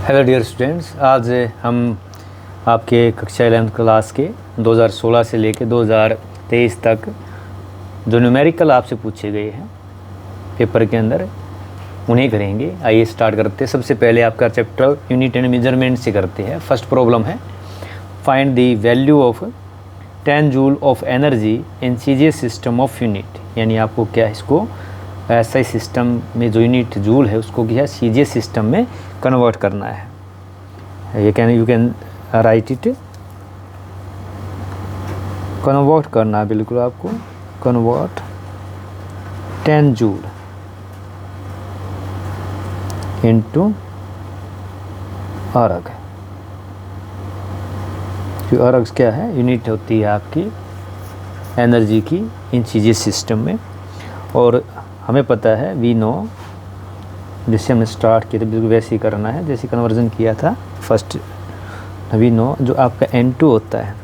Hello dear students, आज हम आपके कक्षा 11th क्लास के 2016 से लेकर 2023 तक जो न्यूमेरिकल आपसे पूछे गए हैं पेपर के अंदर उन्हें करेंगे। आइए स्टार्ट करते हैं। सबसे पहले आपका चैप्टर यूनिट एंड मेजरमेंट से करते हैं। फर्स्ट प्रॉब्लम है find the value of 10 joule of energy in CJ system of unit. यानी आपको क्या इसको ऐसा ही सिस्टम में जो यूनिट जूल है उसको क्या सीजे सिस्टम में कन्वर्ट करना है। You can write it, convert करना है बिल्कुल आपको। कन्वर्ट 10 जूल इनटू अर्ग। जो अर्ग क्या है, यूनिट होती है आपकी एनर्जी की इन सीजे सिस्टम में। और हमें पता है वी नो, जिससे हमने स्टार्ट किया था बिल्कुल वैसे ही करना है जैसे कन्वर्जन किया था फर्स्ट। वी नो जो आपका N2 होता है,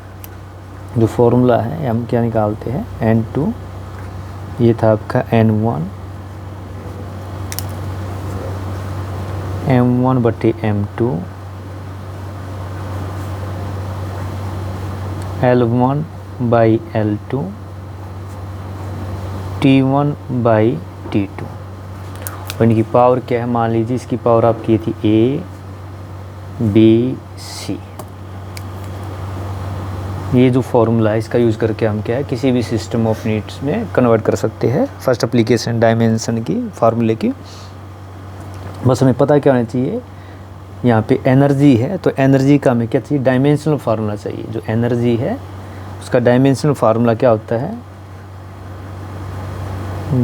जो फॉर्मूला है हम क्या निकालते हैं N2, ये था आपका N1 M1/M2 L1/L2 T1/T2। और इनकी पावर क्या है, मान लीजिए इसकी पावर आपकी थी A B C। ये जो फॉर्मूला है इसका यूज़ करके हम क्या है किसी भी सिस्टम ऑफ यूनिट्स में कन्वर्ट कर सकते हैं। फर्स्ट एप्लीकेशन डायमेंशन की फार्मूले की। बस हमें पता क्या होना चाहिए, यहाँ पे एनर्जी है तो एनर्जी का हमें क्या चाहिए, डायमेंशनल फार्मूला चाहिए। जो एनर्जी है उसका डायमेंशनल फार्मूला क्या होता है,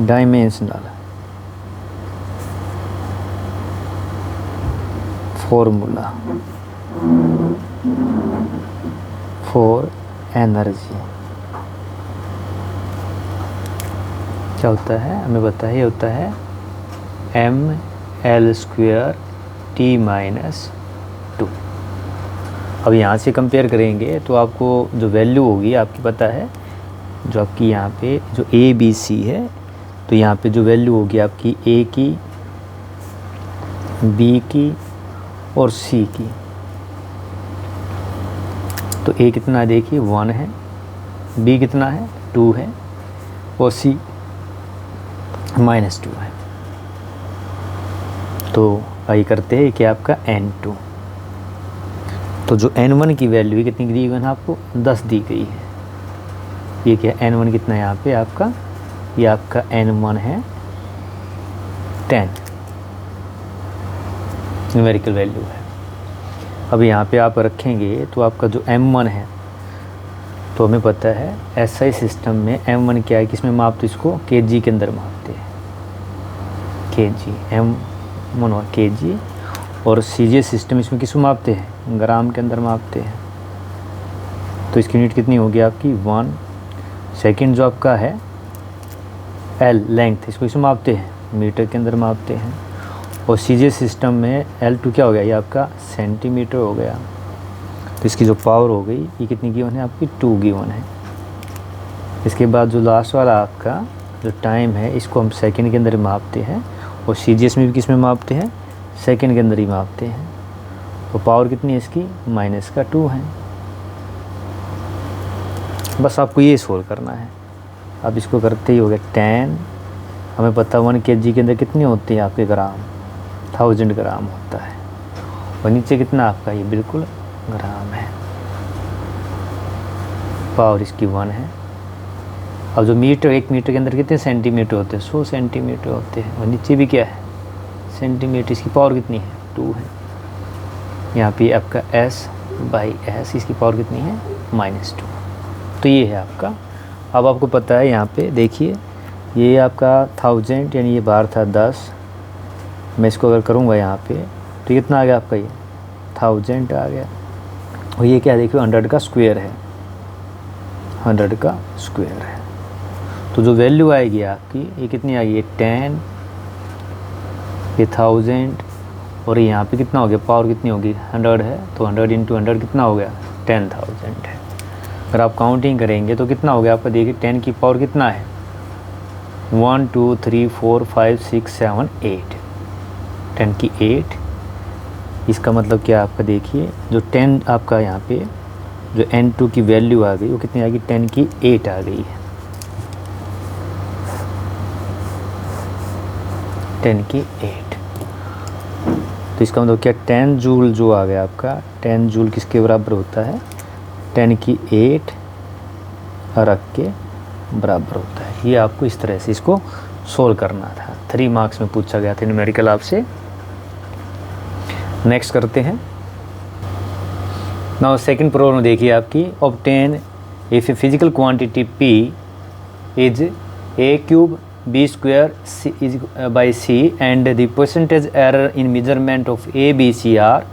डायमेंशनल फॉर्मूला फॉर एनर्जी क्या होता है, हमें पता है ये होता है mL² T-2। अब यहाँ से कंपेयर करेंगे तो आपको जो वैल्यू होगी आपकी पता है, जो आपकी यहाँ पे जो ABC है तो यहाँ पे जो वैल्यू होगी आपकी A की, B की और C की। तो A कितना है देखिए 1 है, B कितना है 2 है और C -2 है। तो आइए करते हैं कि आपका N2। तो जो N1 की वैल्यू कितनी दी गई है आपको 10 दी गई है। ये क्या N1 कितना है यहाँ पे आपका, ये आपका N1 है 10 न्यूमेरिकल वैल्यू है। अब यहाँ पे आप रखेंगे तो आपका जो M1 है, तो हमें पता है SI सिस्टम में M1 क्या है, किसमें मापते इसको kg के अंदर मापते हैं, kg M1 और kg। और CJ सिस्टम इसमें किसमें मापते हैं, ग्राम के अंदर मापते हैं। तो इसकी यूनिट कितनी होगी आपकी 1। सेकंड जो आपका है L लेंथ, इसको इसमें मापते हैं मीटर के अंदर मापते हैं। और CJ सिस्टम में L2 क्या हो गया, ये आपका सेंटीमीटर हो गया। तो इसकी जो पावर हो गई ये कितनी गिवन है आपकी 2 गिवन है। इसके बाद जो लास्ट वाला आपका जो टाइम है इसको हम सेकंड के अंदर मापते हैं। और CGS में भी किस में मापते हैं, सेकंड के अंदर ही मापते हैं। तो पावर कितनी है इसकी -2 है। बस आपको ये सोल्व करना है। अब इसको करते ही हो गया 10। हमें पता 1 kg के अंदर कितनी होती है आपके ग्राम, 1000 ग्राम होता है। और नीचे कितना आपका ये बिल्कुल ग्राम है। पावर इसकी 1 है। अब जो मीटर, 1 मीटर के अंदर कितने सेंटीमीटर होते हैं, 100 सेंटीमीटर होते हैं। और नीचे भी क्या है सेंटीमीटर, इसकी पावर कितनी है 2 है। यहाँ पे आपका S/S, इसकी पावर कितनी है -2। तो ये है आपका। अब आपको पता है यहाँ पे देखिए ये आपका 1000 यानी ये बार था 10। मैं इसको अगर करूँगा यहाँ पे तो कितना आ गया आपका, ये 1000 आ गया। और ये क्या देखिए 100 का स्क्वायर है, 100 का स्क्वायर है। तो जो वैल्यू आएगी आपकी ये कितनी आएगी 10, ये 1000 और यहाँ पे कितना हो गया, पावर कितनी होगी 100 है। तो 100 × 100 कितना हो गया 10,000 है। अगर आप काउंटिंग करेंगे तो कितना हो गया आपका देखिए 10 की पावर कितना है 1 2 3 4 5 6 7 8, 10 की 8 इसका मतलब क्या आपका, देखिए जो 10 आपका यहाँ पे जो n2 की वैल्यू आ गई वो कितनी आ गई, 10 की 8 आ गई है, 10 की 8। तो इसका मतलब क्या, 10 जूल जो आ गया आपका, 10 जूल किसके बराबर होता है, 10 की 8 रख के बराबर होता है। ये आपको इस तरह से इसको सोल्व करना था, 3 मार्क्स में पूछा गया था न्यूमेरिकल आपसे। नेक्स्ट करते हैं। नाउ सेकंड प्रॉब्लम देखिए आपकी, obtain if A physical quantity p is a cube b square by c and the percentage error in measurement of a b c are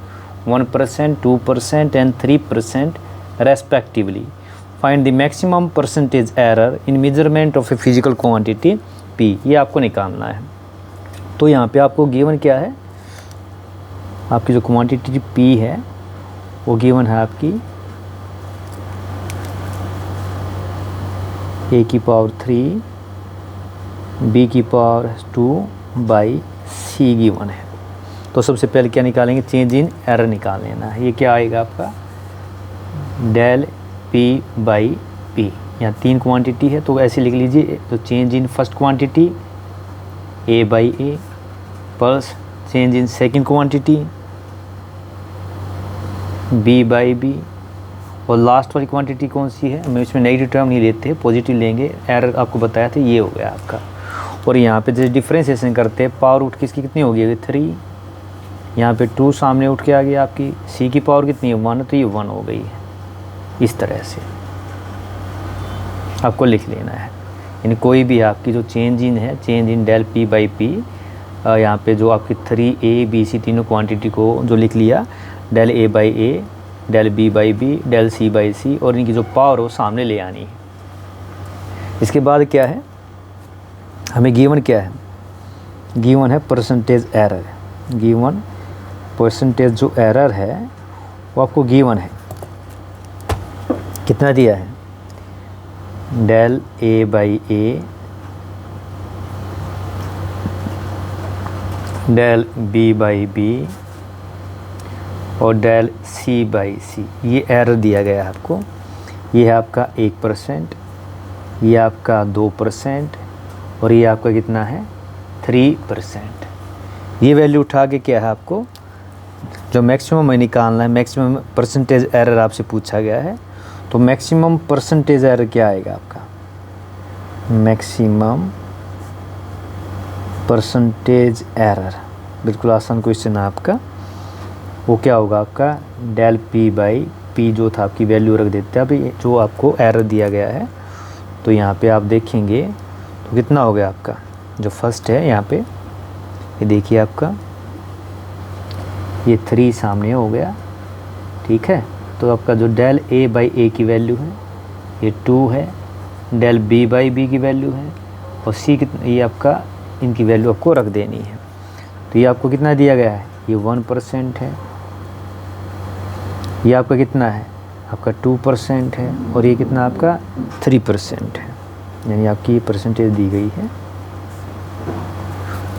1%, 2% and 3% respectively. Find the maximum percentage error in measurement of a physical quantity p। ये आपको निकालना है। तो यहाँ पे आपको given क्या है, आपकी जो क्वांटिटी p है वो गिवन है आपकी a की पावर 3 b की पावर 2 बाई c गिवन है। तो सबसे पहले क्या निकालेंगे, चेंज इन एरर निकाल लेना है। ये क्या आएगा आपका, डेल p बाई p। यहाँ 3 क्वांटिटी है तो ऐसे लिख लीजिए, तो change in first quantity a by a plus change in second quantity b by b, और लास्ट वाली क्वांटिटी कौन सी है, हम इसमें नेगेटिव टर्म नहीं लेते, पॉजिटिव लेंगे। एरर आपको बताया था, ये हो गया आपका। और यहाँ पे जैसे डिफ्रेंसिएशन करते हैं, पावर उठ किसकी कितनी होगी, 3, यहाँ पे 2 सामने उठ के आ गई आपकी, c की पावर कितनी है 1, तो ये 1 हो गई है। इस तरह से आपको लिख लेना है। यानी कोई भी आपकी जो चेंज इन है, change in del p by p, यहाँ पे जो आपकी 3a b c तीनों क्वांटिटी को जो लिख लिया, del a by a, del b by b, del c by c, और इनकी जो पावर हो सामने ले आनी है। इसके बाद क्या है, हमें गिवन क्या है, गिवन है परसेंटेज एरर। गिवन परसेंटेज जो एरर है वो आपको गिवन है, कितना दिया है, del a by a, del b by b और डेल c बाई c। ये एरर दिया गया है आपको। ये है आपका 1%, ये आपका 2% और ये आपका कितना है 3%। ये वैल्यू उठा के क्या है आपको जो मैक्सिमम है निकालना है। मैक्सिमम परसेंटेज एरर आपसे पूछा गया है, तो मैक्सिमम परसेंटेज एरर क्या आएगा आपका, मैक्सिमम परसेंटेज एरर, बिल्कुल आसान क्वेश्चन है आपका। वो क्या होगा आपका, डेल p बाई p जो था आपकी वैल्यू रख देते हैं। अभी जो आपको एरर दिया गया है, तो यहाँ पे आप देखेंगे तो कितना हो गया आपका, जो फर्स्ट है यहाँ पे ये देखिए आपका, ये 3 सामने हो गया, ठीक है। तो आपका जो डेल a बाई a की वैल्यू है ये 2 है, डेल b बाई b की वैल्यू है, और c कितना, ये आपका इनकी वैल्यू आपको रख देनी है। तो ये आपको कितना दिया गया है, ये 1% है, ये आपका कितना है, आपका 2% है, और ये कितना आपका 3% है। यानी आपकी ये परसेंटेज दी गई है।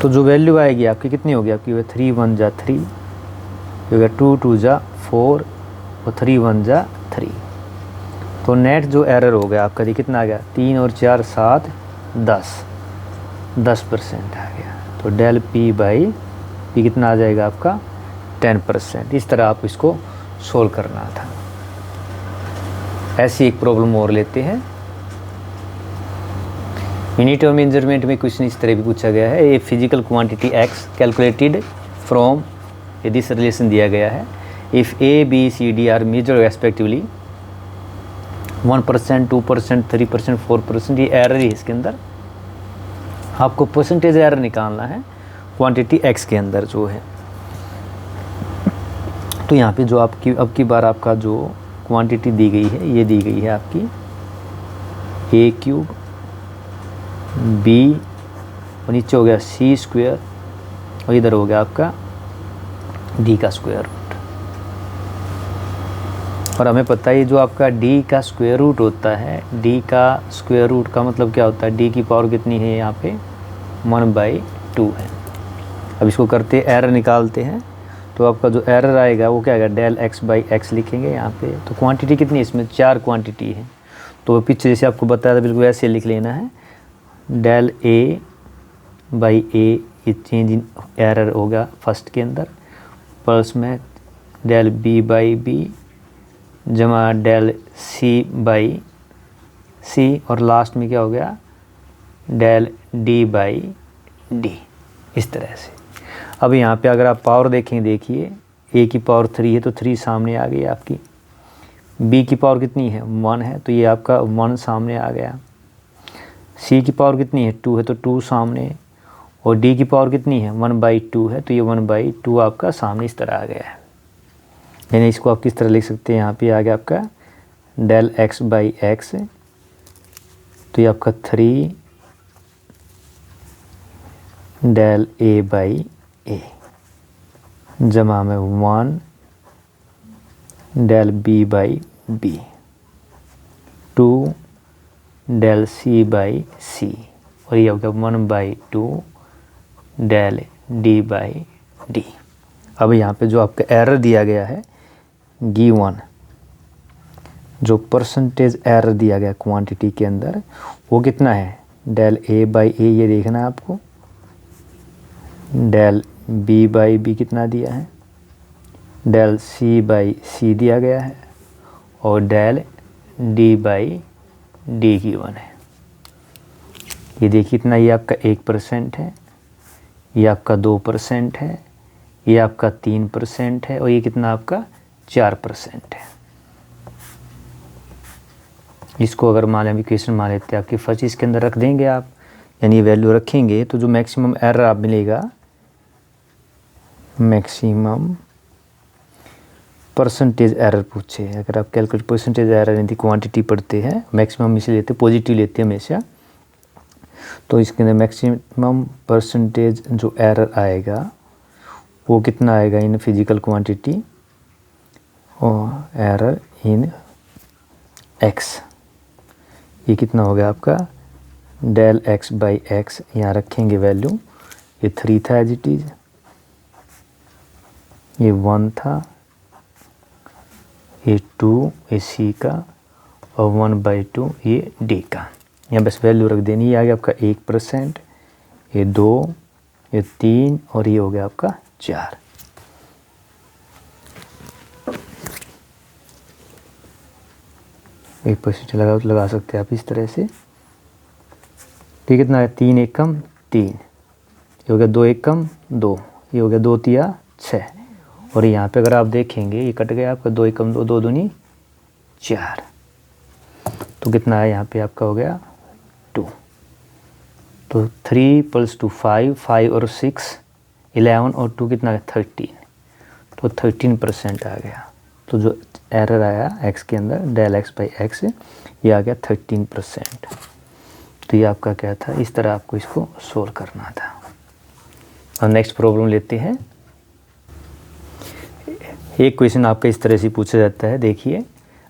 तो जो वैल्यू आएगी आपकी कितनी होगी, आपकी 3 1 जा 3 हो गया, 2 2 जा 4 और 3 1 जा 3। तो नेट जो एरर हो गया आपका, ये कितना आ गया, 3 और 4 7 10% आ गया। तो डेल p बाई p कितना आ जाएगा आपका 10%। इस तरह आप इसको सोल्व करना था। ऐसी एक प्रॉब्लम और लेते हैं। यूनिट ऑफ मेजरमेंट में क्वेश्चन इस तरह भी पूछा गया है, a physical quantity x calculated from, ये दिस रिलेशन दिया गया है, if a b c d are measured respectively 1%, 2%, 3%, 4%। ये एरर है इसके अंदर, आपको परसेंटेज एरर निकालना है क्वांटिटी x के अंदर जो है। तो यहाँ पे जो आपकी अब की बार आपका जो क्वांटिटी दी गई है, ये दी गई है आपकी a क्यूब b और नीचे हो गया c स्क्वायर और इधर हो गया आपका d का स्क्वायर रूट। और हमें पता है जो आपका d का स्क्वायर रूट होता है, d का स्क्वायर रूट का मतलब क्या होता है, d की पावर कितनी है यहाँ पे 1/2 है। अब इसको करते एरर निकालते हैं। तो आपका जो एरर आएगा वो क्या आएगा, डेल एक्स बाई एक्स लिखेंगे यहाँ पे। तो क्वांटिटी कितनी है इसमें, 4 क्वांटिटी है। तो पीछे जैसे आपको बताया था बिल्कुल ऐसे लिख लेना है, डेल ए बाई ए, ये चेंज इन एरर होगा फर्स्ट के अंदर, प्लस में डेल बी बाई बी जमा डेल सी बाई सी, और लास्ट में क्या हो गया, डेल डी बाई डी, इस तरह से। अब यहाँ पे अगर आप पावर देखें, देखिए ए की पावर 3 है तो 3 सामने आ गई आपकी, बी की पावर कितनी है 1 है तो ये आपका 1 सामने आ गया, सी की पावर कितनी है 2 है तो 2 सामने, और डी की पावर कितनी है 1/2 है तो ये 1/2 आपका सामने इस तरह आ गया है। यानी इसको आप किस तरह लिख सकते हैं, यहाँ पे आ गया आपका डेल एक्स बाई एक्स, तो ये आपका 3 डेल ए बाई ए जमा में 1 del B by B, 2 del C by C, और ये हो गया 1/2 डेल डी बाई डी। अब यहाँ पे जो आपका एरर दिया गया है गिवन, जो परसेंटेज एरर दिया गया क्वांटिटी के अंदर वो कितना है, डेल ए बाई ए ये देखना है आपको, डेल बी बाई बी कितना दिया है, डेल सी बाई सी दिया गया है, और del d by d given है। ये देखिए इतना, ये आपका 1% है, ये आपका 2% है, ये आपका 3% है, और ये कितना आपका 4% है। इसको अगर मान लें इक्वेशन मान लेते हैं आपकी फर्स्ट, इसके अंदर रख देंगे आप, यानी वैल्यू रखेंगे तो जो मैक्सिमम एरर आप मिलेगा, मैक्सिमम परसेंटेज एरर पूछे, अगर आप कैलकुलेट परसेंटेज एरर यदि क्वांटिटी पढ़ते हैं, मैक्सिमम इसे लेते पॉजिटिव लेते हैं हमेशा, तो इसके अंदर मैक्सिमम परसेंटेज जो एरर आएगा वो कितना आएगा इन फिजिकल क्वांटिटी, और एरर इन एक्स, ये कितना हो गया आपका डेल एक्स बाई एक्स, यहाँ रखेंगे वैल्यू, ये 3 था एज इट इज़, ये 1 था, ये 2 ये सी का, और 1/2 ये डी का। यहाँ बस वैल्यू रख देनी, ये आ गया आपका 1%, ये 2, ये 3, और ये हो गया आपका 4। एक % लगा तो लगा सकते हैं आप इस तरह से। ये कितना है, 3 एकम 3, ये हो गया 2 एकम 2, ये हो गया 2 तिया 6, और यहाँ पे अगर आप देखेंगे ये कट गया आपका 2 एकम 2, 2 दूनी 4, तो कितना है यहाँ पे आपका हो गया 2। तो 3 + 2 5, 5 और 6 11, और 2 कितना है 13, तो 13% आ गया। तो जो एरर आया एक्स के अंदर डेल एक्स बाई एक्स, ये आ गया 13%। तो ये आपका क्या था, इस तरह आपको इसको सोल्व करना था। अब नेक्स्ट प्रॉब्लम लेते हैं। एक क्वेश्चन आपका इस तरह से पूछा जाता है, देखिए,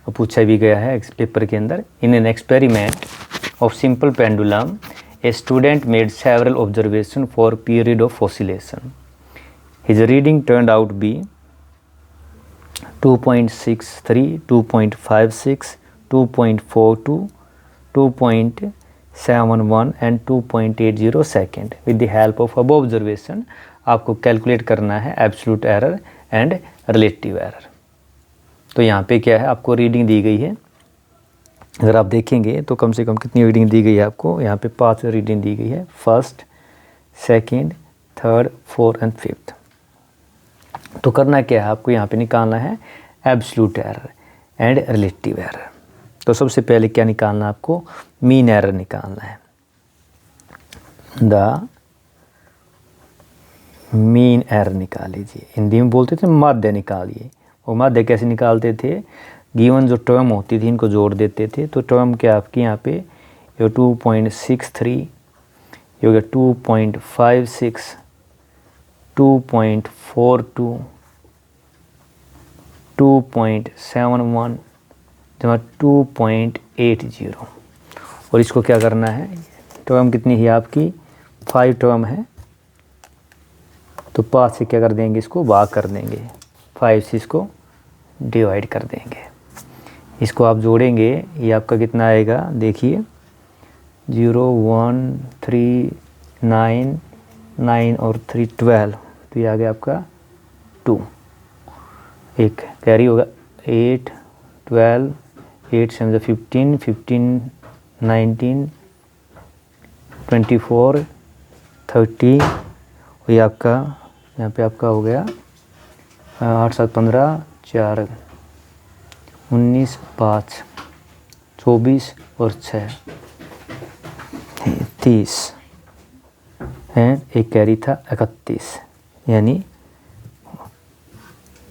और पूछा भी गया है पेपर के अंदर। In an experiment of simple pendulum a student made several observation for period of oscillation. His reading turned out be 2.63, 2.56, 2.42, 2.71 and 2.80 second. With the help of अब ऑब्जर्वेशन आपको कैलकुलेट करना है absolute error and relative error. तो यहाँ पे क्या है, आपको रीडिंग दी गई है, अगर आप देखेंगे तो कम से कम कितनी रीडिंग दी गई है आपको, यहाँ पे 5 रीडिंग दी गई है, first, second, third, fourth and fifth. तो करना क्या है, आपको यहाँ पे निकालना है absolute error and relative error. तो सबसे पहले क्या निकालना है आपको, मीन एरर निकालना है। द मीन एरर निकाल लीजिए, हिंदी में बोलते थे माध्य निकालिए। वो माध्य कैसे निकालते थे, गिवन जो टर्म होती थी इनको जोड़ देते थे। तो टर्म क्या आपकी यहाँ पे, ये 2.63, ये हो गया 2.56, 2.42, 2.71 जमा 2.80, और इसको क्या करना है, टर्म कितनी है आपकी 5 टर्म है, तो 5 से क्या कर देंगे, इसको भाग कर देंगे, 5 से इसको डिवाइड कर देंगे। इसको आप जोड़ेंगे, ये आपका कितना आएगा देखिए, 0 1 3 9 9 और 3 12, तो ये आ गया आपका 2, एक कैरी होगा 8 12, 8 7 15 15 19 24 30, और ये आपका यहाँ पे आपका हो गया 8 7 15 4 19 5 24 और 6 30 एंड एक कैरी था 31, यानी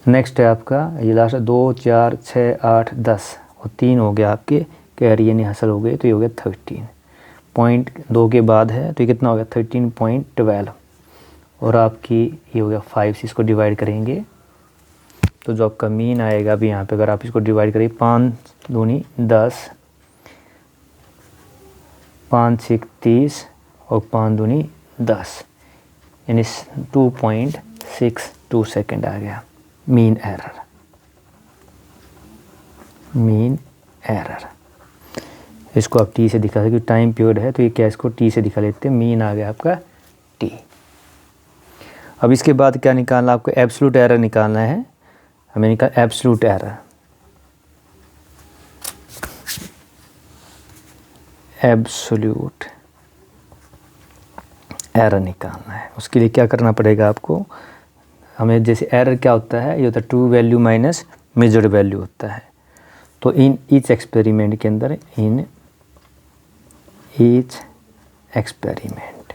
नेक्स्ट है आपका ये लास्ट 2 4 6 8 10 और 3 हो गया आपके कैरी यानी हासिल हो गए, तो ये हो गया 13.2 के बाद है, तो ये कितना हो गया 13.12, और आपकी ये हो गया 5 से इसको डिवाइड करेंगे, तो जो आपका मीन आएगा अभी यहाँ पे अगर आप इसको डिवाइड करें, 5 दूनी 10, 5 6 30 और 5 दूनी 10, यानी 2.62 सेकेंड आ गया मीन एरर। मीन एरर इसको आप टी से दिखा सकते, टाइम पीरियड है तो ये क्या, इसको टी से दिखा लेते हैं, मीन आ गया आपका टी। अब इसके बाद क्या निकालना, आपको एब्सोल्यूट एरर निकालना है, हमें निकाल एब्सोल्यूट एरर। एब्सोल्यूट एरर निकालना है, उसके लिए क्या करना पड़ेगा आपको, हमें जैसे एरर क्या होता है, ये होता है true value minus measured value होता है। तो इन ईच एक्सपेरिमेंट के अंदर, इन ईच एक्सपेरिमेंट,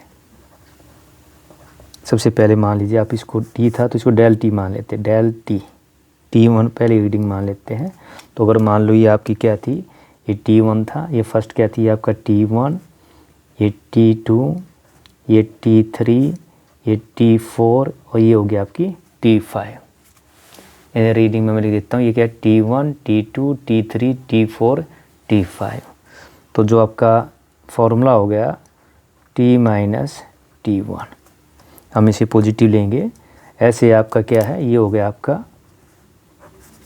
सबसे पहले मान लीजिए आप इसको टी था तो इसको डेल टी मान लेते हैं, डेल टी T1 पहले रीडिंग मान लेते हैं। तो अगर मान लो ये आपकी क्या थी, ये T1 था, ये फर्स्ट क्या थी आपका T1, ये T2, ये T3, ये T4 और ये हो गया आपकी T5। ये रीडिंग में मैं लिख देता हूँ, ये क्या है T1 T2 T3 T4 T5। तो जो आपका फॉर्मूला हो गया T माइनस T1, हम इसे पॉजिटिव लेंगे, ऐसे आपका क्या है, ये हो गया आपका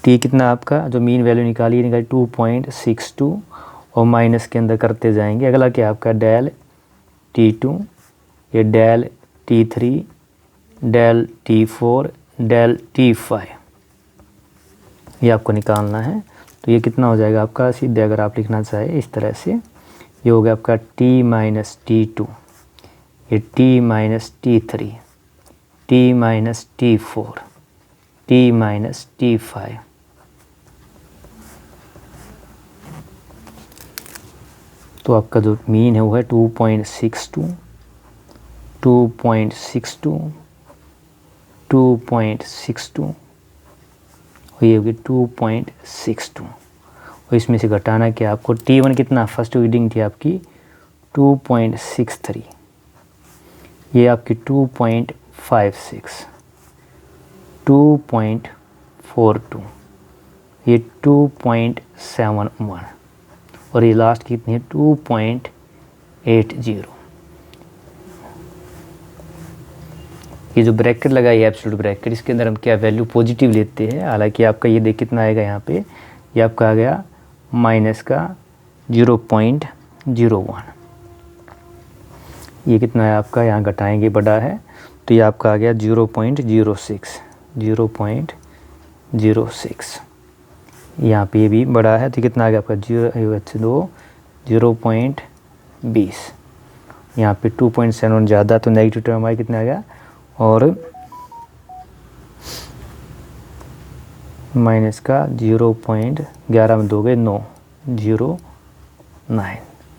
T कितना आपका जो मीन वैल्यू निकाली 2.62 और माइनस के अंदर करते जाएंगे। अगला क्या आपका डेल T2, ये del T3, del T4, del T5, ये आपको निकालना है। तो ये कितना हो जाएगा आपका, सीधे अगर आप लिखना चाहे इस तरह से, ये हो गया आपका T माइनस T2, ये T minus T3, T minus T4, T minus T5। तो आपका जो मीन है वो है 2.62, 2.62, 2.62 और ये होगी 2.62। और इसमें से घटाना क्या आपको, T1 कितना, फर्स्ट रीडिंग थी आपकी 2.63, ये आपकी 2.56, 2.42, ये 2.71 और ये लास्ट कितनी है 2.80। ये जो ब्रैकेट लगाई है एब्सोल्यूट ब्रैकेट, इसके अंदर हम क्या वैल्यू पॉजिटिव लेते हैं। हालांकि आपका ये देख कितना आएगा यहाँ पे, ये आपका आ गया माइनस का 0.01, ये कितना है आपका, यहाँ घटाएंगे बड़ा है तो ये आपका आ गया 0.06, 0.06। यहाँ पे ये भी बड़ा है तो कितना आ गया आपका 0.20, यहाँ पे 2.7 ज़्यादा तो नेगेटिव टर्म हमारे कितना आ गया, और माइनस का 0.11 में दोगे 9, 0.9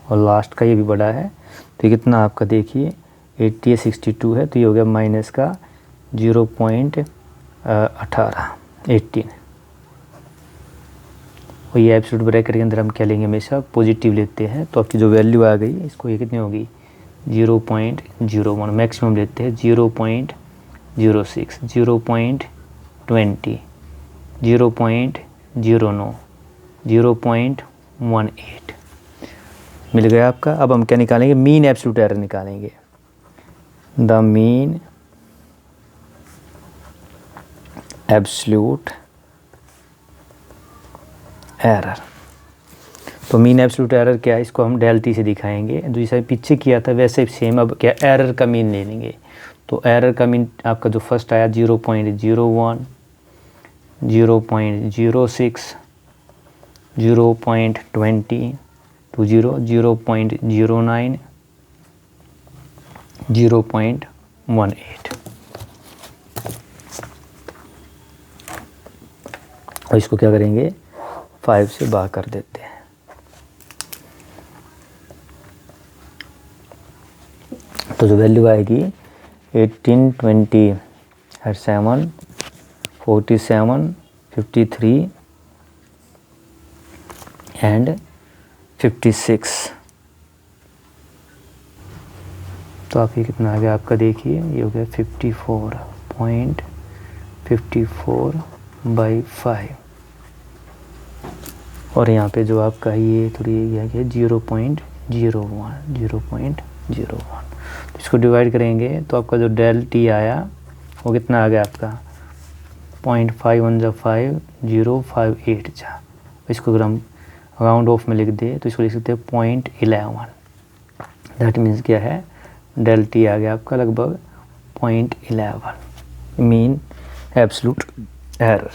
और लास्ट का ये भी बड़ा है तो ये कितना आपका देखिए 80 62 है तो ये हो गया माइनस का 0.18, 18। और ये एब्सोल्यूट ब्रैकेट के अंदर हम क्या लेंगे, हमेशा पॉजिटिव लेते हैं। तो आपकी जो वैल्यू आ गई इसको, ये कितनी होगी 0.01, मैक्सिमम लेते हैं 0.06, 0.20, 0.09, 0.18 मिल गया आपका। अब हम क्या निकालेंगे, मीन एब्सोल्यूट एरर निकालेंगे। The mean absolute error. तो मीन एब्सोल्यूट एरर क्या है, इसको हम डेल टी से दिखाएंगे। जो जैसे पीछे किया था वैसे सेम अब क्या एरर का मीन ले लेंगे। तो एरर का मीन आपका जो फर्स्ट आया 0.01, 0.06, 0.20 to 0.09, 0.18। और इसको क्या करेंगे 5 से भाग कर देते हैं। तो जो वैल्यू आएगी 18, 20, 7, 47, 53 एंड 56। तो आप ये कितना आ गया आपका, देखिए ये हो गया 54.54/5। और यहाँ पे जो आपका ये थोड़ी ये है 0.01, 0.01। तो इसको डिवाइड करेंगे तो आपका जो डेल टी आया वो कितना आ गया आपका 0.51 जा 5, 058 जा। इसको अगर हम राउंड ऑफ में लिख दे तो इसको लिख सकते हैं 0.11। दैट मीन्स क्या है, डेल टी आ गया आपका लगभग 0.11 मीन एब्सोल्यूट एरर।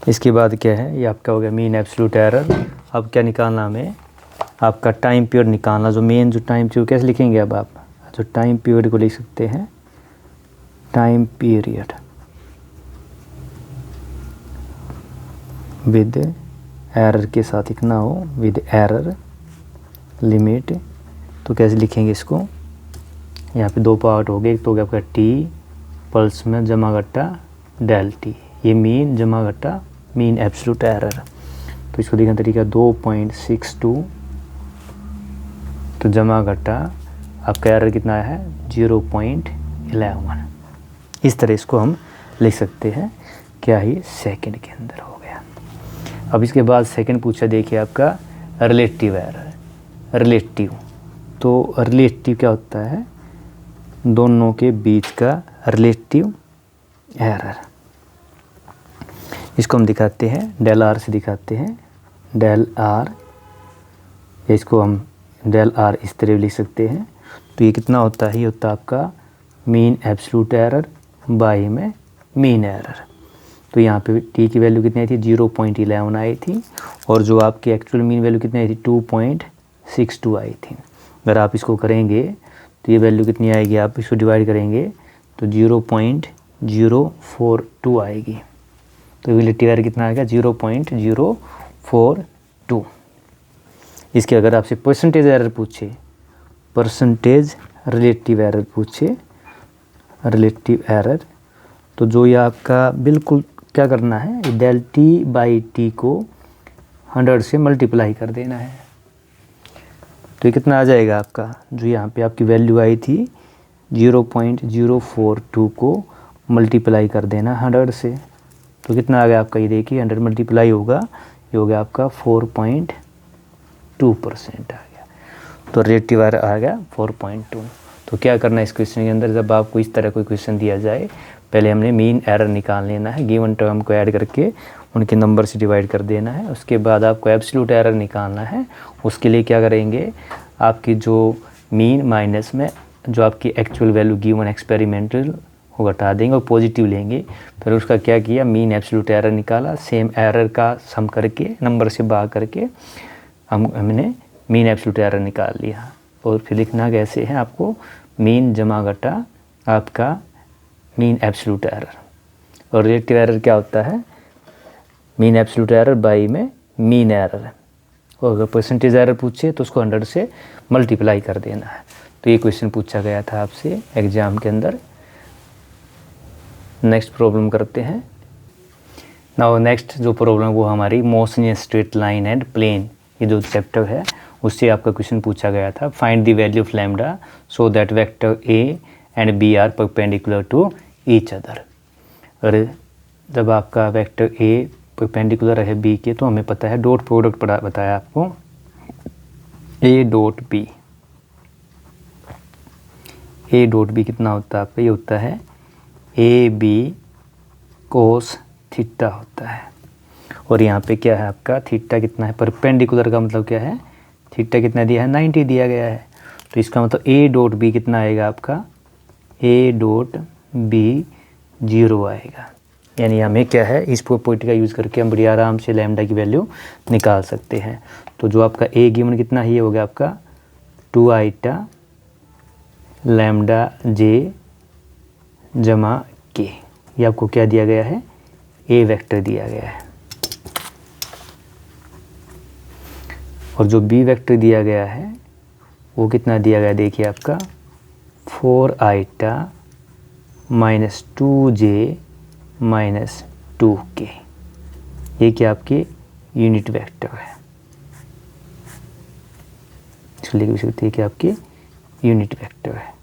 इसके बाद क्या है, ये आपका हो गया मीन एब्सोल्यूट एरर। अब क्या निकालना हमें, आपका टाइम पीरियड निकालना। जो मेन जो टाइम पीरियड कैसे लिखेंगे, अब आप जो टाइम पीरियड को लिख सकते हैं टाइम पीरियड विद एरर के साथ लिखना हो, विद एरर लिमिट। तो कैसे लिखेंगे इसको, यहाँ पे दो पार्ट हो गए। एक तो हो गया आपका टी पल्स में जमा घटा डेल टी, ये मीन जमा घटा मीन एब्सोल्यूट एरर। तो इसको देखने तरीका 2.62 तो जमा घटा आपका एरर कितना है 0.11। इस तरह इसको हम लिख सकते हैं, क्या ही सेकंड के अंदर हो गया। अब इसके बाद सेकंड पूछा, देखिए आपका रिलेटिव एरर। रिलेटिव, तो रिलेटिव क्या होता है, दोनों के बीच का रिलेटिव एरर। इसको हम दिखाते हैं डेल आर से, दिखाते हैं डेल आर। इसको हम डेल आर इस तरह लिख सकते हैं। तो ये कितना होता है, ये होता है आपका मीन एब्सोल्यूट एरर बाई में मीन एरर। तो यहाँ पे टी की वैल्यू कितनी आई थी 0.11 आई थी, और जो आपकी एक्चुअल मीन वैल्यू कितनी आई थी 2.62 आई थी। अगर आप इसको करेंगे तो ये वैल्यू कितनी आएगी, आप इसको डिवाइड करेंगे तो 0.042 आएगी। तो रिलेटिव एरर कितना आएगा 0.042। इसके अगर आपसे परसेंटेज एरर पूछे, परसेंटेज रिलेटिव एरर पूछे, रिलेटिव एरर, तो जो ये आपका बिल्कुल क्या करना है, डेल टी बाई टी को 100 से मल्टीप्लाई कर देना है। तो ये कितना आ जाएगा आपका, जो यहाँ पे आपकी वैल्यू आई थी 0.042 को मल्टीप्लाई कर देना 100 से। तो कितना आ गया आपका, ये देखिए 100 मल्टीप्लाई होगा, ये हो गया आपका 4.2% आ गया। तो रिलेटिव एरर आ गया 4.2। तो क्या करना है इस क्वेश्चन के अंदर, जब आपको इस तरह कोई क्वेश्चन दिया जाए, पहले हमने मीन एरर निकाल लेना है, गिवन टर्म को ऐड करके उनके नंबर से डिवाइड कर देना है। उसके बाद आपको एब्सोल्यूट एरर निकालना है। उसके लिए क्या करेंगे, आपकी जो मीन माइनस में जो आपकी एक्चुअल वैल्यू गिवन एक्सपेरिमेंटल वो घटा देंगे और पॉजिटिव लेंगे। फिर उसका क्या किया, मीन एब्सोल्यूट एरर निकाला, सेम एरर का सम करके नंबर से भाग करके हमने मीन एब्सोल्यूट एरर निकाल लिया। और फिर लिखना कैसे है आपको, मीन जमा घटा आपका मीन एब्सोल्यूट एरर। और रिलेटिव एरर क्या होता है, मीन एब्सोल्यूट एरर बाई में मीन एरर। और अगर परसेंटेज एरर पूछे तो उसको 100 से मल्टीप्लाई कर देना है। तो ये क्वेश्चन पूछा गया था आपसे एग्जाम के अंदर। नेक्स्ट प्रॉब्लम करते हैं। नाउ नेक्स्ट जो प्रॉब्लम वो हमारी motion in straight line and plane, ये जो चैप्टर है उससे आपका क्वेश्चन पूछा गया था। Find the value of lambda so that vector a and b are perpendicular to each other. और जब आपका वेक्टर ए परपेंडिकुलर है बी के, तो हमें पता है डॉट प्रोडक्ट बताया आपको a dot b. A dot b कितना होता है आपका, ये होता है ए बी कोस थीटा होता है। और यहाँ पे क्या है आपका थीटा कितना है, परपेंडिकुलर का मतलब क्या है, थीटा कितना दिया है 90 दिया गया है। तो इसका मतलब ए डॉट बी कितना आएगा आपका, ए डॉट बी 0 आएगा। यानी हमें क्या है इस प्रॉपर्टी का यूज़ करके हम बड़ी आराम से लैम्डा की वैल्यू निकाल सकते हैं। तो जो आपका ए गिवन कितना है ये हो गया आपका 2 आइटा लैम्डा जे जमा के, ये आपको क्या दिया गया है, ए वेक्टर दिया गया है। और जो बी वेक्टर दिया गया है वो कितना दिया गया, देखिए आपका 4 iota minus 2j minus 2k, ये क्या आपकी यूनिट वेक्टर है, इसको लिख भी सकते हैं कि आपकी यूनिट वेक्टर है।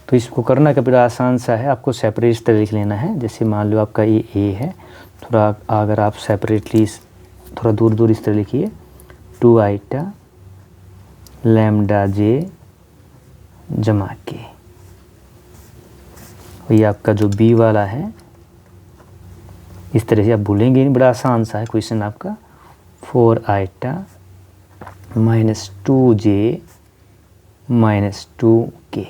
तो इसको करना का बड़ा आसान सा है, आपको सेपरेट इस तरह लिख लेना है। जैसे मान लो आपका ये ए है, थोड़ा अगर आप सेपरेटली थोड़ा दूर दूर इस तरह लिखिए 2 आइटा लैम्डा जे जमा के। ये आपका जो बी वाला है इस तरह से आप भूलेंगे नहीं, बड़ा आसान सा है क्वेश्चन आपका 4 iota minus 2j minus 2k।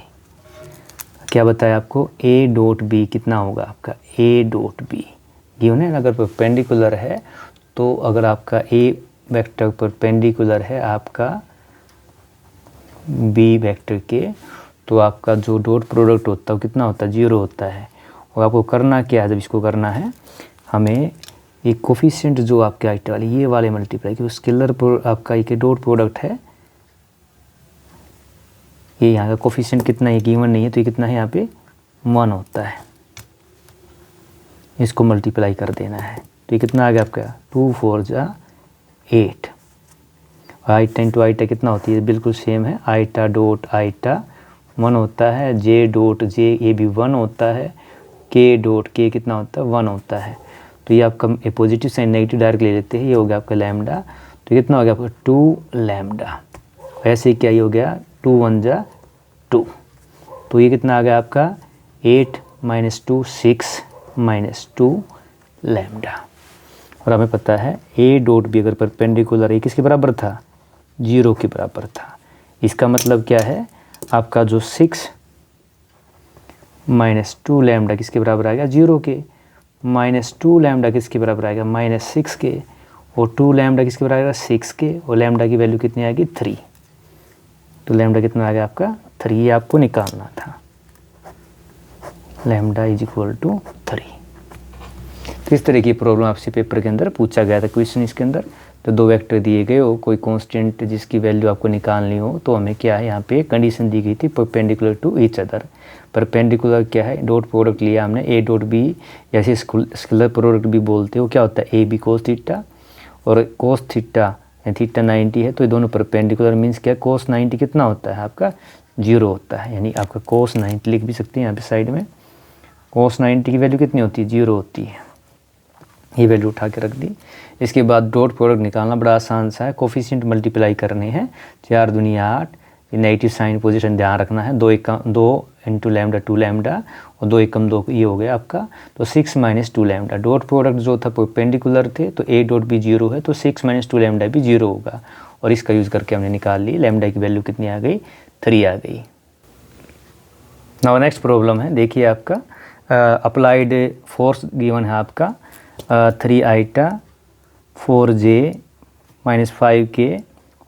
क्या बताया आपको, ए डॉट बी कितना होगा आपका, ए डॉट बी गिवन है। अगर परपेंडिकुलर है तो अगर आपका ए वेक्टर परपेंडिकुलर है आपका बी वेक्टर के, तो आपका जो डॉट प्रोडक्ट होता है वो कितना होता है, 0 होता है। और आपको करना क्या है, जब इसको करना है हमें एक कोफिशिएंट जो आपके आइटा वाले ये वाले मल्टीप्लाई की स्केलर आपका एक डॉट प्रोडक्ट है, ये यहाँ का कोफिशिएंट कितना है गिवन नहीं है, तो ये कितना है यहाँ पे 1 होता है, इसको मल्टीप्लाई कर देना है। तो ये कितना आ गया आपका 2 4 जा 8। आइटा इंटू आइटा कितना होती है, बिल्कुल सेम है, आइटा डॉट आइटा 1 होता है, जे डॉट जे ये भी 1 होता है, के डॉट के कितना होता है 1 होता है। तो ये आपका पॉजिटिव साइन नेगेटिव डायरेक्ट ले लेते हैं, ये हो गया आपका लैम्डा। तो कितना हो गया आपका 2 लैम्डा। ऐसे क्या ये हो गया 2 1 जा 2। तो ये कितना आ गया आपका 8 माइनस 2 6 माइनस 2 लैम्डा। और हमें पता है ए डॉट बी अगर परपेंडिकुलर है किसके बराबर था, 0 के बराबर था। इसका मतलब क्या है आपका जो 6 माइनस 2 लैम्डा किसके बराबर आएगा, 0 के, माइनस 2 लैम्डा किसके बराबर आएगा, माइनस 6 के, और 2 लैम्डा किसके बराबर आएगा 6 के, और लैम्डा की वैल्यू कितनी आएगी 3। तो लैम्डा कितना आ गया आपका 3, ये आपको निकालना था, लैम्डा इज इक्वल टू 3। तो इस तरह की प्रॉब्लम आपसे पेपर के अंदर पूछा गया था क्वेश्चन। इसके अंदर तो 2 वेक्टर दिए गए हो, कोई कांस्टेंट जिसकी वैल्यू आपको निकालनी हो, तो हमें क्या है यहाँ पे कंडीशन दी गई थी perpendicular to each other. Perpendicular क्या है, डॉट प्रोडक्ट लिया हमने ए डॉट बी, जैसे स्केलर प्रोडक्ट भी बोलते हो, क्या होता है ए बी कोस थीटा, और कोस थीटा थीटा 90 है, तो ये दोनों परपेंडिकुलर मीन्स क्या, कोस 90 कितना होता है आपका 0 होता है। यानी आपका कोस 90 लिख भी सकते हैं यहाँ पे साइड में, कोस 90 की वैल्यू कितनी होती है 0 होती है, ये वैल्यू उठा के रख दी। इसके बाद डॉट प्रोडक्ट निकालना बड़ा आसान सा है, कोफिशिएंट मल्टीप्लाई करने हैं, 4 दूनी 8, ये नेगेटिव साइन पोजीशन ध्यान रखना है, 2 इंटू लैम्डा 2 लैम्डा, और 2 एकम 2 ये हो गया आपका, तो 6 माइनस 2 लैम्डा। डॉट प्रोडक्ट जो था परपेंडिकुलर थे, तो ए डॉट भी 0 है, तो 6 माइनस 2 लैम्डा भी 0 होगा, और इसका यूज़ करके हमने निकाल ली, लैम्डा की वैल्यू कितनी आ गई 3 आ गई। नाउ नेक्स्ट प्रॉब्लम है, देखिए आपका अप्लाइड फोर्स गिवन है आपका 3 आइटा 4j माइनस 5k,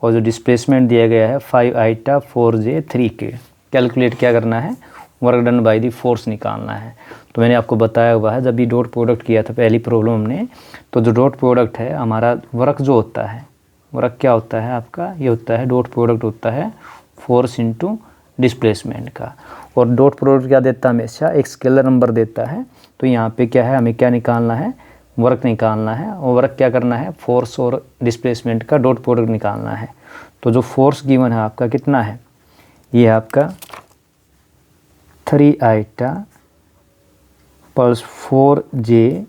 और जो डिस्प्लेसमेंट दिया गया है 5 आइटा 4j 3k। कैलकुलेट क्या करना है, work done by the force निकालना है। तो मैंने आपको बताया हुआ है, जब ये डॉट प्रोडक्ट किया था पहली प्रॉब्लम हमने, तो जो डॉट प्रोडक्ट है हमारा वर्क जो होता है, वर्क क्या होता है आपका, ये होता है डॉट प्रोडक्ट होता है फोर्स इंटू डिस्प्लेसमेंट का। और डॉट प्रोडक्ट क्या देता है, हमेशा एक स्केलर नंबर देता है। तो यहाँ पे क्या है, हमें क्या निकालना है, वर्क निकालना है, और वर्क क्या करना है, फोर्स और डिस्प्लेसमेंट का डॉट प्रोडक्ट निकालना है। तो जो फोर्स गिवन है आपका कितना है, ये आपका 3 iota plus 4j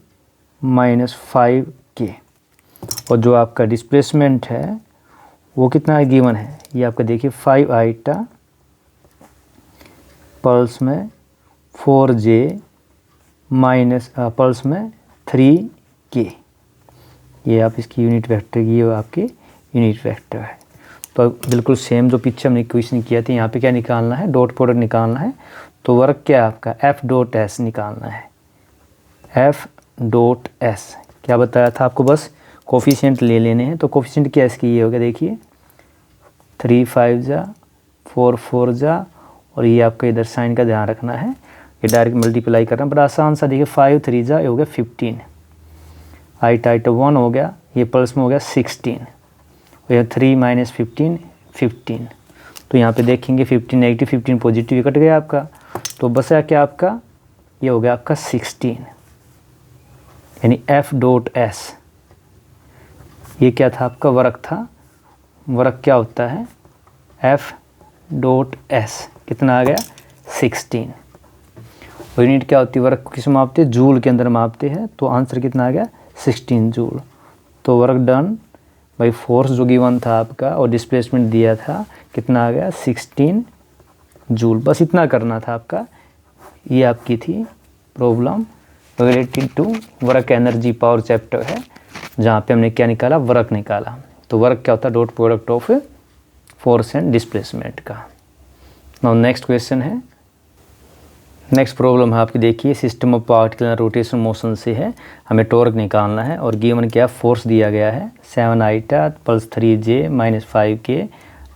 minus 5k, और जो आपका डिस्प्लेसमेंट है वो कितना गिवन है, ये आपका देखिए 5 आइटा पल्स में 4j माइनस पल्स में 3k, ये आप इसकी यूनिट वेक्टर की, ये आपकी यूनिट वेक्टर है। तो बिल्कुल सेम जो पीछे हमने क्वेश्चन किया था, यहाँ पे क्या निकालना है, डॉट प्रोडक्ट निकालना है। तो वर्क क्या है आपका, एफ डॉट एस निकालना है। एफ डॉट एस क्या बताया था आपको, बस कोफिशिएंट ले लेने हैं। तो कोफिशिएंट क्या इसकी ये हो गया, देखिए 3 5 जा 4 4 जा, और ये आपका इधर साइन का ध्यान रखना है, ये डायरेक्ट मल्टीप्लाई करना बड़ा आसान सा। देखिए 5 3 जा, ये हो गया 15, आइट 1 हो गया, ये पल्स में हो गया 16, और यह 3 माइनस 15 15। तो यहाँ पे देखेंगे 15 नेगेटिव 15 पॉजिटिव कट गया आपका। तो बचा क्या आपका, ये हो गया आपका 16, यानी एफ डॉट एस। ये क्या था आपका, वर्क था। वर्क क्या होता है, एफ डॉट एस कितना आ गया 16। और यूनिट क्या होती है, वर्क को किस मापते हैं, जूल के अंदर मापते हैं। तो आंसर कितना आ गया 16 जूल। तो वर्क डन भाई फोर्स जो गिवन था आपका और डिस्प्लेसमेंट दिया था कितना आ गया 16 जूल। बस इतना करना था आपका। ये आपकी थी problem related to work energy power chapter है, जहाँ पे हमने क्या निकाला, वर्क निकाला। तो वर्क क्या होता है, dot product of force and displacement का। नाउ नेक्स्ट क्वेश्चन है, नेक्स्ट प्रॉब्लम है आपकी, देखिए system of particle rotation motion से है, हमें टॉर्क निकालना है। और गिवन क्या, फोर्स दिया गया है 7 iota plus 3j minus 5k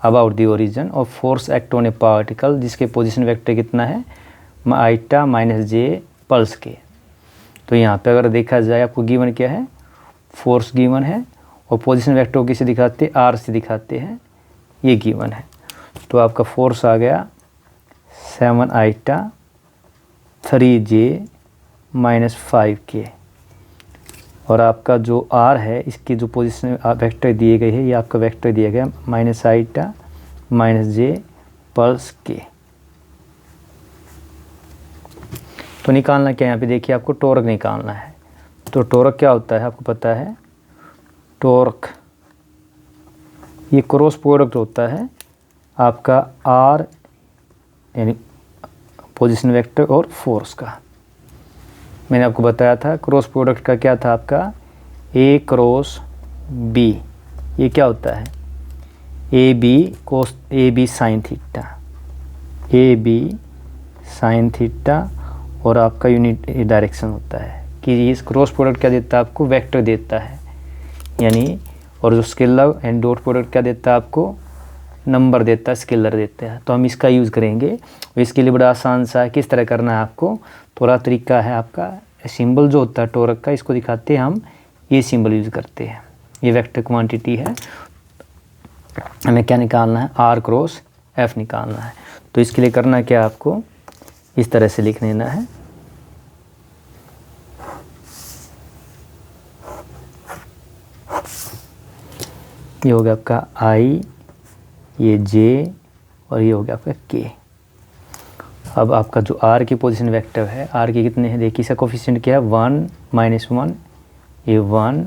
about the origin और force act on a particle जिसके पोजीशन वेक्टर कितना है, आइटा माइनस j पल्स के। तो यहाँ पे अगर देखा जाए आपको गिवन क्या है, फोर्स गिवन है और पोजीशन वेक्टर को किसे दिखाते हैं, r से दिखाते हैं, ये गिवन है। तो आपका फोर्स आ गया 7 आइटा 3j माइनस 5k, और आपका जो r है इसकी जो पोजीशन वेक्टर दिए गए है, ये आपका वेक्टर दिया गया minus iota minus j plus k। तो निकालना क्या, यहाँ पे देखिए आपको टॉर्क निकालना है। तो टॉर्क क्या होता है आपको पता है, टॉर्क ये क्रॉस प्रोडक्ट होता है आपका r यानी पोजीशन वेक्टर और फोर्स का। मैंने आपको बताया था क्रॉस प्रोडक्ट का क्या था आपका, a क्रॉस b, ये क्या होता है a b sine theta, a b sine theta, और आपका यूनिट डायरेक्शन होता है कि इस क्रॉस प्रोडक्ट क्या देता है आपको, वेक्टर देता है यानी, और जो स्केलर एंड डॉट प्रोडक्ट क्या देता है आपको, नंबर देता है, स्केलर देता है। तो हम इसका यूज़ करेंगे। इसके लिए बड़ा आसान सा है, किस तरह करना है आपको, थोड़ा तरीका है आपका। सिंबल जो होता है टॉर्क का, इसको दिखाते हैं हम, ये सिंबल यूज़ करते हैं। ये वेक्टर क्वांटिटी है, हमें क्या निकालना है, आर क्रॉस एफ निकालना है। तो इसके लिए करना क्या आपको, इस तरह से लिख लेना है, ये हो गया आपका आई, ये जे, और ये हो गया आपका के। अब आपका जो आर की पोजीशन वेक्टर है, आर के कितने हैं देखिए, इसका कोफिशिएंट क्या है 1 माइनस 1, ये 1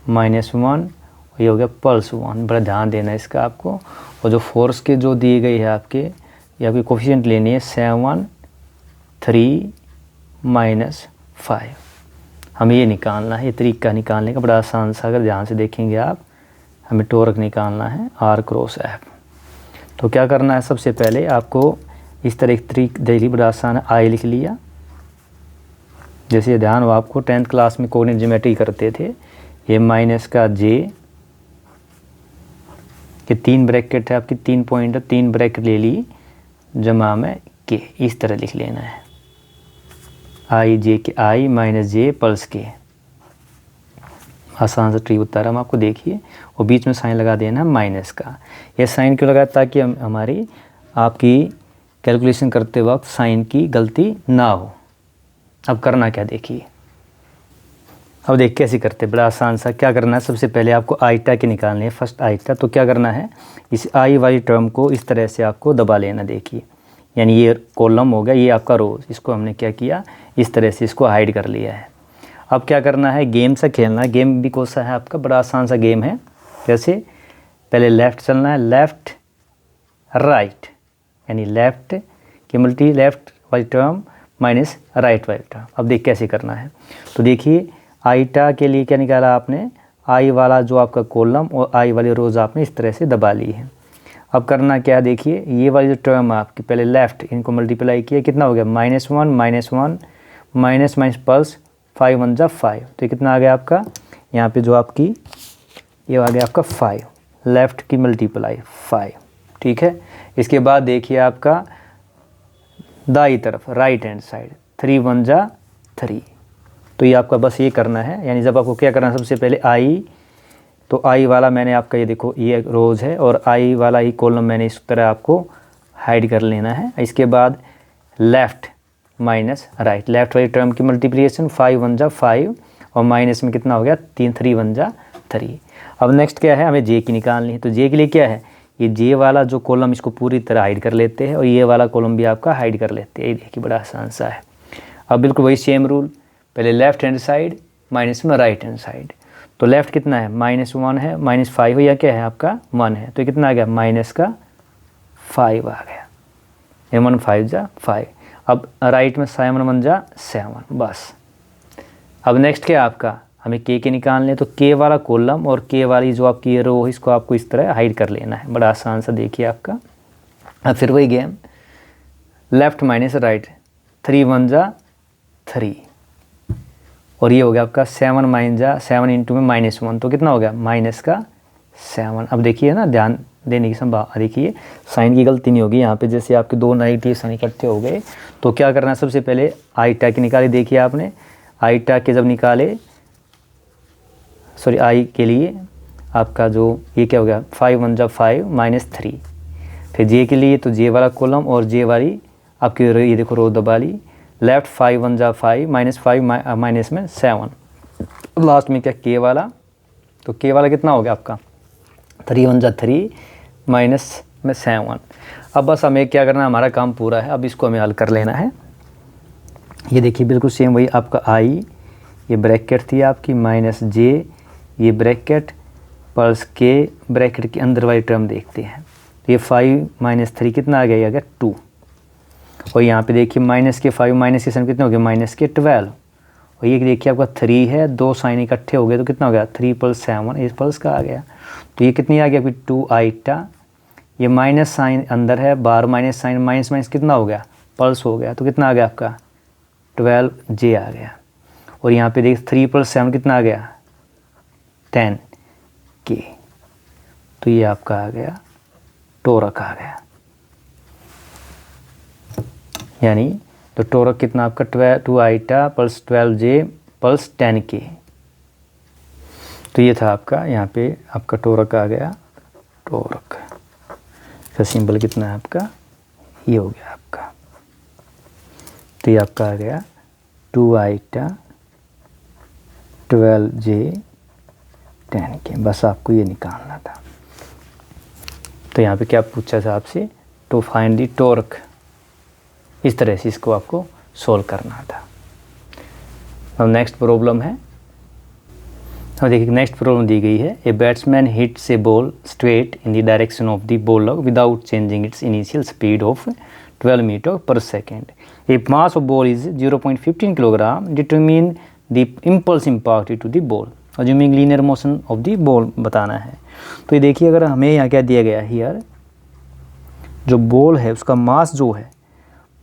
माइनस 1, और ये हो गया प्लस 1। बड़ा ध्यान देना है इसका आपको। और जो फोर्स के जो दिए गए हैं आपके, ये आपकी कोफिशिएंट लेनी है 7 3 माइनस 5। हमें ये निकालना है, ये तरीका निकालने का बड़ा आसान सा, अगर ध्यान से देखेंगे आप, हमें टॉर्क निकालना है आर क्रॉस एफ। तो क्या करना है, सबसे पहले आपको इस तरह एक तरीक डेली बड़ा आसान है, आई लिख लिया। जैसे ध्यान हो आपको 10th क्लास में कोऑर्डिनेट ज्योमेट्री करते थे, ये माइनस का जे के 3 ब्रैकेट है आपकी, 3 पॉइंट है, 3 ब्रैकेट ले ली, जमा में के, इस तरह लिख लेना है, आई जे के आई माइनस जे प्लस के। आसान सा ट्री बता रहा हम आपको, देखिए, और बीच में साइन लगा देना माइनस का। ये साइन क्यों लगाया, ताकि हमारी आपकी कैलकुलेशन करते वक्त साइन की गलती ना हो। अब करना क्या देखिए, अब देख कैसे करते, बड़ा आसान सा। क्या करना है, सबसे पहले आपको आइटा के निकालने हैं, फर्स्ट आइटा। तो क्या करना है, इस आई वाली टर्म को इस तरह से आपको दबा लेना, देखिए, यानी ये कॉलम हो गया, ये आपका रो, इसको हमने क्या किया, इस तरह से इसको हाइड कर लिया है। अब क्या करना है, गेम से खेलना है। गेम भी कौन सा है आपका, बड़ा आसान सा गेम है। जैसे पहले लेफ़्ट चलना है, लेफ़्ट राइट, यानी लेफ़्ट की मल्टी लेफ़्ट वाली टर्म माइनस राइट वाली टर्म। अब देख कैसे करना है, तो देखिए आईटा के लिए क्या निकाला आपने, आई वाला जो आपका कॉलम और आई वाली रोज़ आपने इस तरह से दबा ली है। अब करना क्या, देखिए ये वाली जो टर्म है आपकी, पहले लेफ़्ट इनको मल्टीप्लाई किया, कितना हो गया -1 -1 माइनस माइनस प्लस 5 1 जा 5, तो ये कितना आ गया आपका, यहाँ पे जो आपकी ये आ गया आपका 5, लेफ़्ट की मल्टीप्लाई 5, ठीक है। इसके बाद देखिए आपका दाई तरफ राइट हैंड साइड 3 1 जा 3, तो ये आपका बस ये करना है, यानी जब आपको क्या करना है, सबसे पहले आई, तो आई वाला मैंने आपका ये देखो ये रोज़ है और आई वाला ही कॉलम मैंने इस तरह आपको हाइड कर लेना है। इसके बाद लेफ़्ट माइनस राइट, लेफ़्ट वाली टर्म की मल्टीप्लिकेशन 5 1 जा 5 और माइनस में कितना हो गया 3 1 जा 3। अब नेक्स्ट क्या है, हमें जे की निकालनी है, तो जे के लिए क्या है, ये जे वाला जो कॉलम इसको पूरी तरह हाइड कर लेते हैं और ये वाला कॉलम भी आपका हाइड कर लेते हैं। ये देखिए बड़ा आसान सा है। अब बिल्कुल वही सेम रूल, पहले लेफ़्ट हैंड साइड माइनस में राइट हैंड साइड, तो लेफ़्ट कितना है -1 है, -5 हो या क्या है आपका 1 है, तो कितना आ गया माइनस का 5 आ गया, 1 5 जा 5। अब राइट में 7 1 जा 7, बस। अब नेक्स्ट क्या आपका, हमें के निकालने, तो के वाला कॉलम और के वाली जो आपकी ये रो इसको आपको इस तरह हाइड कर लेना है, बड़ा आसान सा देखिए आपका। अब फिर वही गेम, लेफ़्ट माइनस राइट 3 1 जा 3, और ये हो गया आपका 7 माइनस जा 7 इंटू में -1, तो कितना हो गया माइनस का 7। अब देखिए ना, ध्यान देने की संभावना, देखिए साइन की गलती नहीं होगी यहाँ पे, जैसे आपके दो नेगेटिव साइन इकट्ठे हो गए तो क्या करना है, सबसे पहले आईटा की निकाली, देखिए आपने आईटा के जब निकाले, सॉरी आई के लिए आपका जो ये क्या हो गया 5 1 जा 5 -3, फिर जे के लिए तो जे वाला कॉलम और जे वाली आपकी ये देखो रो दबा ली, लेफ़्ट 5 1 जा 5 -5 माइनस में 7, लास्ट में क्या के वाला, तो के वाला कितना हो गया आपका 3 1 जा 3 माइनस में 7। अब बस हमें क्या करना है, हमारा काम पूरा है, अब इसको हमें हल कर लेना है। ये देखिए बिल्कुल सेम वही आपका आई, ये ब्रैकेट थी आपकी माइनस जे, ये ब्रैकेट प्लस के, ब्रैकेट के अंदर वाली टर्म देखते हैं, ये 5 -3 कितना आ गया, ये आ गया 2, और यहाँ पे देखिए माइनस के 5 माइनस के साइन कितने हो गए -12, और ये देखिए आपका 3 है, दो साइन इकट्ठे हो गए तो कितना हो गया 3 + 7, इस प्लस का आ गया, तो ये कितनी आ गया आपकी 2 आईटा, ये माइनस साइन अंदर है, बार माइनस साइन माइनस माइनस कितना हो गया प्लस हो गया, तो कितना आ गया आपका 12 जे आ गया, और यहाँ पे देखिए 3 + 7 कितना आ गया 10 के, तो ये आपका आ गया टोरक आ गया, यानी तो टोरक कितना आपका 2 आईटा + 12 जे + 10 के, तो ये था आपका, यहाँ पे आपका टोरक आ गया, टोरक का सिंबल कितना है आपका, ये हो गया आपका, तो ये आपका आ गया 2 आईटा 12 जे 10 के, बस आपको ये निकालना था। तो यहाँ पे क्या पूछा था आपसे, टू फाइंड दी टॉर्क, इस तरह से इसको आपको सोल्व करना था। अब नेक्स्ट प्रॉब्लम है, और देखिए नेक्स्ट प्रॉब्लम दी गई है, a batsman hits a ball straight in the direction of the bowler without changing its initial speed of 12 metre per second, a mass of ball is 0.15 kilogram, determine the impulse impacted to the ball, assuming linear motion of the ball बताना है। तो ये देखिए अगर हमें यहाँ क्या दिया गया है, हियर जो बॉल है उसका मास जो है,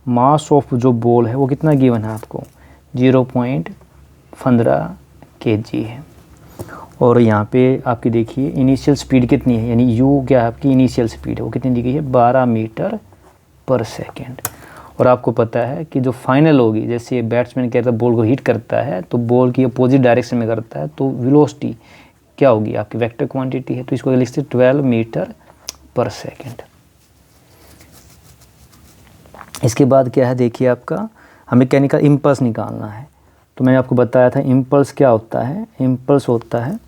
मास ऑफ जो बॉल है वो कितना गिवन है आपको 0.15 kg है, और यहाँ पे आपकी देखिए इनिशियल स्पीड कितनी है, यानी यू क्या है आपकी इनिशियल स्पीड है वो कितनी दी गई है 12 मीटर पर सेकेंड, और आपको पता है कि जो फाइनल होगी, जैसे बैट्समैन कहता है बॉल को हिट करता है तो बॉल की अपोजिट डायरेक्शन में करता है, तो वेलोसिटी क्या होगी आपकी वेक्टर क्वांटिटी है, तो इसको लिखते हैं 12 मीटर पर सेकेंड। इसके बाद क्या है देखिए आपका, हमें क्या निकाल इम्पल्स निकालना है, तो मैंने आपको बताया था इम्पल्स क्या होता है, इम्पल्स होता है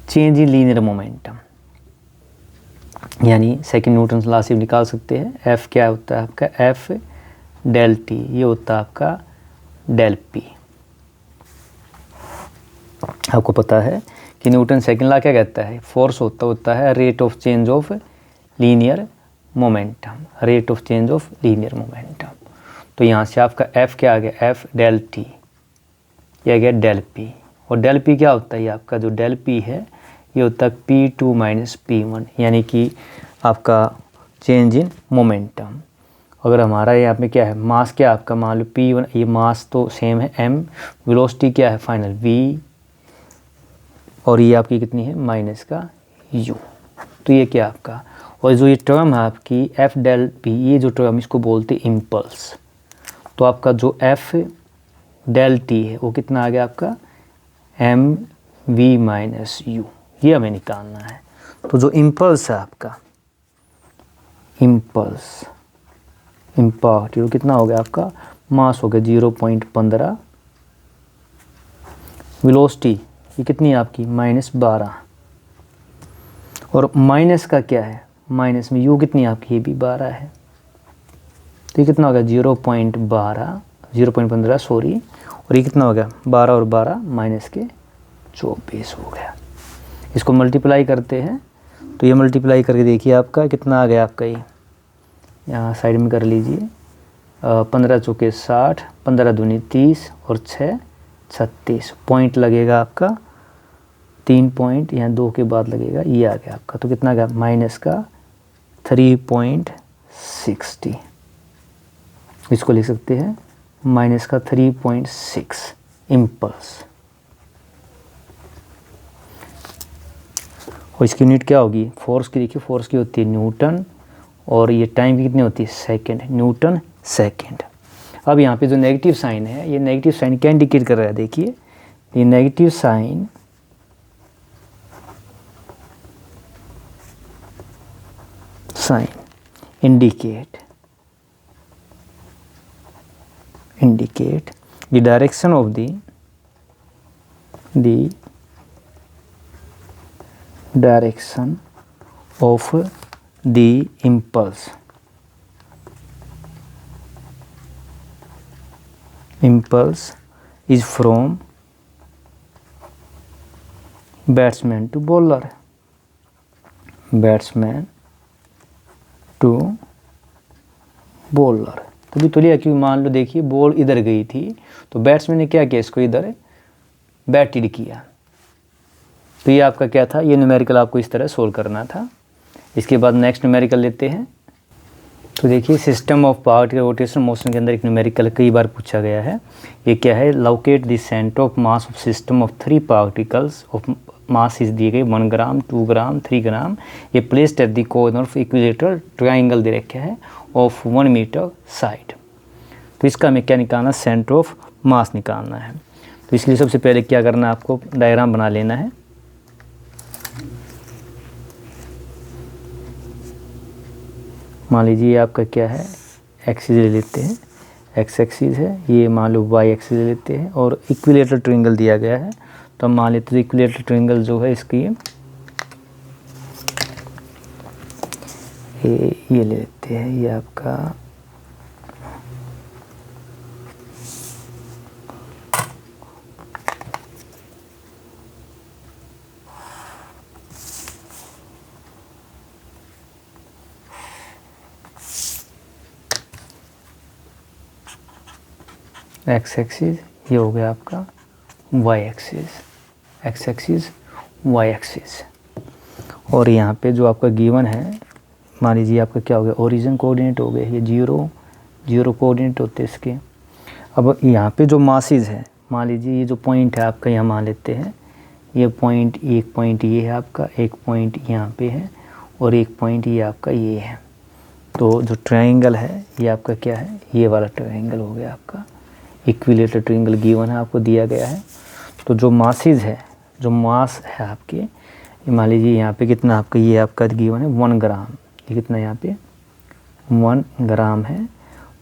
चेंज इन लीनियर मोमेंटम, यानी सेकंड न्यूटन लॉ से निकाल सकते हैं। एफ क्या होता है आपका, एफ डेल टी, ये होता है आपका डेल पी। आपको पता है कि न्यूटन सेकंड लॉ क्या कहता है, फोर्स होता है rate of change of linear momentum, rate of change of linear momentum. तो यहाँ से आपका एफ क्या आ गया, एफ डेल टी, ये आ गया डेल पी। और डेल पी क्या होता है, ये आपका जो डेल पी है ये होता है P2 माइनस P1, यानी कि आपका चेंज इन मोमेंटम। अगर हमारा यहाँ पे क्या है, मास क्या है आपका, मान लो P1, ये मास तो सेम है m, वेलोसिटी क्या है फाइनल v, और ये आपकी कितनी है माइनस का u। तो ये क्या आपका, और जो ये टर्म है आपकी एफ डेल पी, ये जो टर्म इसको बोलते हैं इम्पल्स। तो आपका जो एफ डेल टी है वो कितना आ गया आपका एम वी माइनस यू, ये हमें निकालना है। तो जो इम्पल्स है आपका, इम्पल्स इम्पैक्ट, ये कितना हो गया आपका, मास हो गया 0.15, वेलोसिटी ये कितनी है आपकी -12, और माइनस का क्या है, माइनस में यू कितनी है आपकी, ये भी 12 है। तो ये कितना हो गया 0.15 सॉरी, और ये कितना हो गया 12 और 12 माइनस के 24 हो गया। इसको मल्टीप्लाई करते हैं तो ये मल्टीप्लाई करके देखिए आपका कितना आ गया आपका, ये यहाँ साइड में कर लीजिए, 15 चौके 60, 15 दूनी 30 और 6 36, पॉइंट लगेगा आपका 3 पॉइंट यहाँ 2 के बाद लगेगा, ये आ गया आपका। तो कितना गया माइनस का 3.60, इसको लिख सकते हैं माइनस का 3.6 इम्पल्स। और इसकी यूनिट क्या होगी, फोर्स की, देखिए फोर्स की होती है न्यूटन, और ये टाइम की कितनी होती है सेकंड, न्यूटन सेकंड। अब यहाँ पे जो नेगेटिव साइन है, ये नेगेटिव साइन क्या इंडिकेट कर रहा है, देखिए ये negative sign indicate the direction of the direction of the impulse is from batsman to bowler, batsman to bowler. तभी तो लिया, क्योंकि मान लो देखिए बॉल इधर गई थी तो बैट्समैन ने क्या किया, इसको इधर बैटेड किया। तो ये आपका क्या था, ये न्यूमेरिकल आपको इस तरह सोल्व करना था। इसके बाद नेक्स्ट न्यूमेरिकल लेते हैं। तो देखिए system of particle rotation motion के अंदर एक न्यूमेरिकल कई बार पूछा गया है। ये क्या है, locate the centre of mass of system of 3 particles of mass is दिए गए 1 ग्राम 2 ग्राम 3 ग्राम। ये placed at the corner of equilateral triangle दे रखा है ऑफ 1 मीटर साइड। तो इसका हमें क्या निकालना, सेंटर ऑफ मास निकालना है। तो इसलिए सबसे पहले क्या करना है, आपको डायग्राम बना लेना है। मान लीजिए आपका क्या है, एक्सिस ले लेते हैं, एक्स एक्सिस है, ये मान लो वाई एक्सिस ले लेते हैं, और इक्विलेटरल ट्रायंगल दिया गया है। तो हम मान लेते हैं इक्विलेटरल ट्रायंगल जो है इसकी ये ले लेते हैं, ये आपका एक्स एक्सिस, ये हो गया आपका y axis, x axis y axis. और यहाँ पे जो आपका गिवन है, मान लीजिए आपका क्या हो गया, ओरिजिन कोऑर्डिनेट हो गए, ये जीरो कोऑर्डिनेट होते हैं इसके। अब यहाँ पे जो मासेस है, मान लीजिए ये जो पॉइंट है आपका, यहाँ मान लेते हैं ये पॉइंट, एक पॉइंट ये है आपका, एक पॉइंट यहाँ पे है, और एक पॉइंट ये आपका ये है। तो जो ट्रायंगल है ये आपका क्या है, ये वाला ट्रायंगल हो गया आपका इक्विलेटरल ट्रायंगल गिवन है, आपको दिया गया है। तो जो मासेस है, जो मास है आपके, ये मान लीजिए यहाँ पे कितना आपका, ये आपका गिवन है 1 ग्राम, ये कितना यहाँ पे 1 ग्राम है।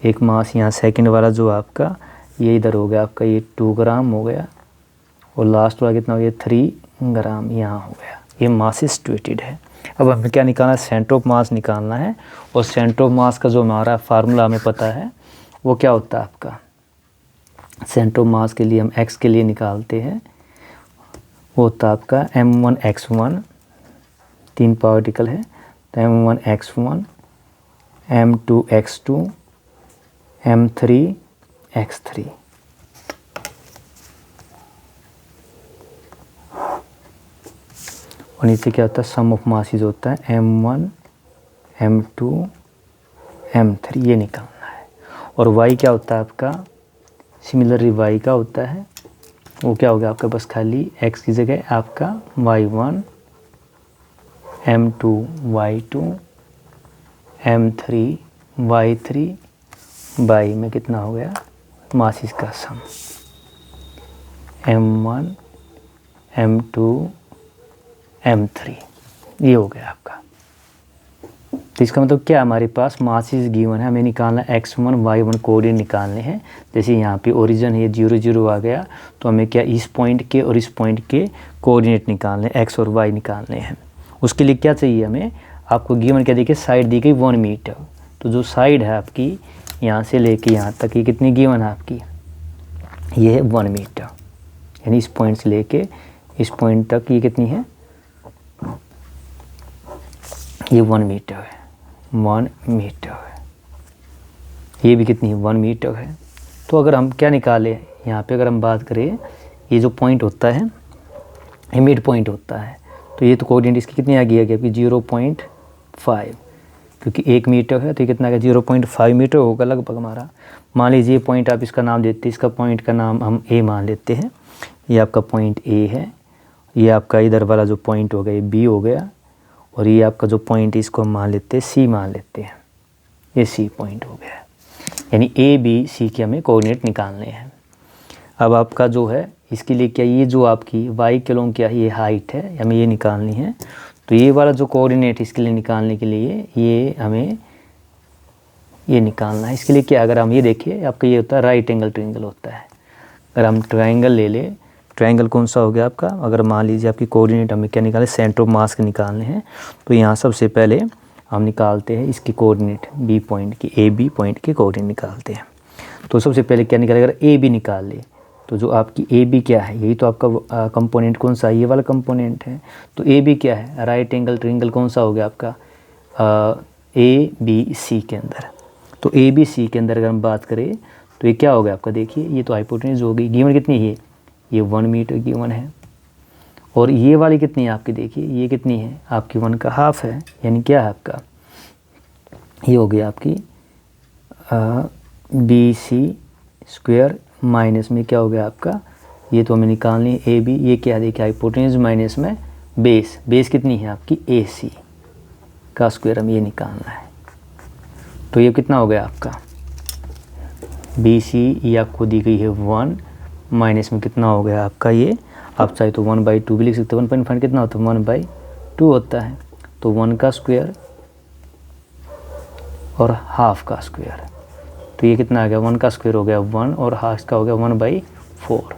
एक मास यहाँ सेकंड वाला जो आपका ये इधर हो गया आपका, ये 2 ग्राम हो गया, और लास्ट वाला कितना हो गया 3 ग्राम यहाँ हो गया। ये मास सिचुएटेड है। अब हमें क्या निकालना है, सेंटर ऑफ मास निकालना है। और सेंटर ऑफ मास का जो हमारा फार्मूला हमें पता है वो क्या होता है आपका, सेंटर ऑफ मास के लिए हम x के लिए निकालते हैं, वो होता है आपका m1x1, 3 पार्टिकल है, तो m1x1 m2x2 m3 x3। और नीचे क्या होता है, सम ऑफ मासेस होता है m1 m2 m3, ये निकालना है। और y क्या होता है आपका, सिमिलरली y का होता है, वो क्या हो गया आपका, बस खाली x की जगह आपका y1 m2 y2 m3 y3 y में कितना हो गया, मासेस का सम m1 m2 m3, ये हो गया आपका। तो इसका मतलब क्या, हमारे पास मासेस गिवन है, हमें निकालना x1 y1 कोऑर्डिनेट निकालने हैं। जैसे यहाँ पे ओरिजिन है 0 0 आ गया, तो हमें क्या इस पॉइंट के और इस पॉइंट के कोऑर्डिनेट निकालने, x और y निकालने हैं। उसके लिए क्या चाहिए हमें, आपको गिवन क्या देखिए, साइड दी गई 1 मीटर। तो जो साइड है आपकी यहाँ से लेके यहाँ तक, ये कितनी गिवन है आपकी, ये है 1 मीटर। यानी इस पॉइंट से लेके इस पॉइंट तक ये कितनी है, ये 1 मीटर है, 1 मीटर है। ये भी कितनी है, 1 मीटर है। तो अगर हम क्या निकालें यहाँ पे, अगर हम बात करें, ये जो पॉइंट होता है ये मिड पॉइंट होता है, तो ये तो कोऑर्डिनेट इसकी कितनी आ गई, कि 0.5, क्योंकि 1 मीटर है तो ये कितना आ गया, 0.5 मीटर होगा लगभग हमारा। मान लीजिए ये पॉइंट आप इसका नाम देते हैं, इसका पॉइंट का नाम हम ए मान लेते हैं। ये आपका पॉइंट ए है, ये आपका इधर वाला जो पॉइंट हो गया ये बी हो गया, और ये आपका जो पॉइंट है इसको हम मान लेते हैं सी मान लेते हैं, ये सी पॉइंट हो गया। यानी ए बी सी के हमें कोऑर्डिनेट निकालने हैं। अब आपका जो है इसके लिए क्या, ये जो आपकी वाई के लोग क्या है, ये हाइट है, हमें ये निकालनी है। तो ये वाला जो कोऑर्डिनेट इसके लिए निकालने के लिए ये हमें ये निकालना है। इसके लिए क्या, अगर हम ये देखिए आपका ये होता है राइट एंगल ट्रायंगल होता है। अगर हम ट्रायंगल ले लें, ट्रायंगल कौन सा हो गया आपका, अगर मान लीजिए आपकी कोऑर्डिनेट हमें क्या निकाले, सेंटर ऑफ मास के निकालने हैं। तो यहाँ सबसे पहले हम निकालते हैं इसकी कोऑर्डिनेट, बी पॉइंट की, ए बी पॉइंट के कोऑर्डिनेट निकालते हैं। तो सबसे पहले क्या निकाले, अगर ए बी निकाल ले तो जो आपकी ए बी क्या है, यही तो आपका कंपोनेंट कौन सा है, ये वाला कंपोनेंट है। तो ए बी क्या है, राइट एंगल ट्रायंगल कौन सा हो गया आपका, ए बी सी के अंदर। तो ए बी सी के अंदर अगर हम बात करें तो ये क्या हो गया आपका, देखिए ये तो हाइपोटेन्यूज हो गई, गिवन कितनी है, ये 1 मीटर गिवन है। और ये वाली कितनी है आपकी, देखिए ये कितनी है आपकी, 1 का हाफ है। यानी क्या है आपका, ये हो गया आपकी बी सी स्क्वायर माइनस में क्या हो गया आपका, ये तो हमें निकालनी है ए बी, ये क्या है देखिए हाइपोटेन्यूज माइनस में बेस, बेस कितनी है आपकी ए सी का स्क्वायर, हमें ये निकालना है। तो ये कितना हो गया आपका, बी सी ये आपको दी गई है 1 माइनस में कितना हो गया आपका, ये आप चाहे तो 1/2 भी लिख सकते हैं। 1.5 कितना होता है, 1/2 होता है। तो 1 का स्क्वायर और हाफ का स्क्वायर, तो ये कितना आ गया, 1 का स्क्वायर हो गया 1 और हाफ का हो गया 1/4।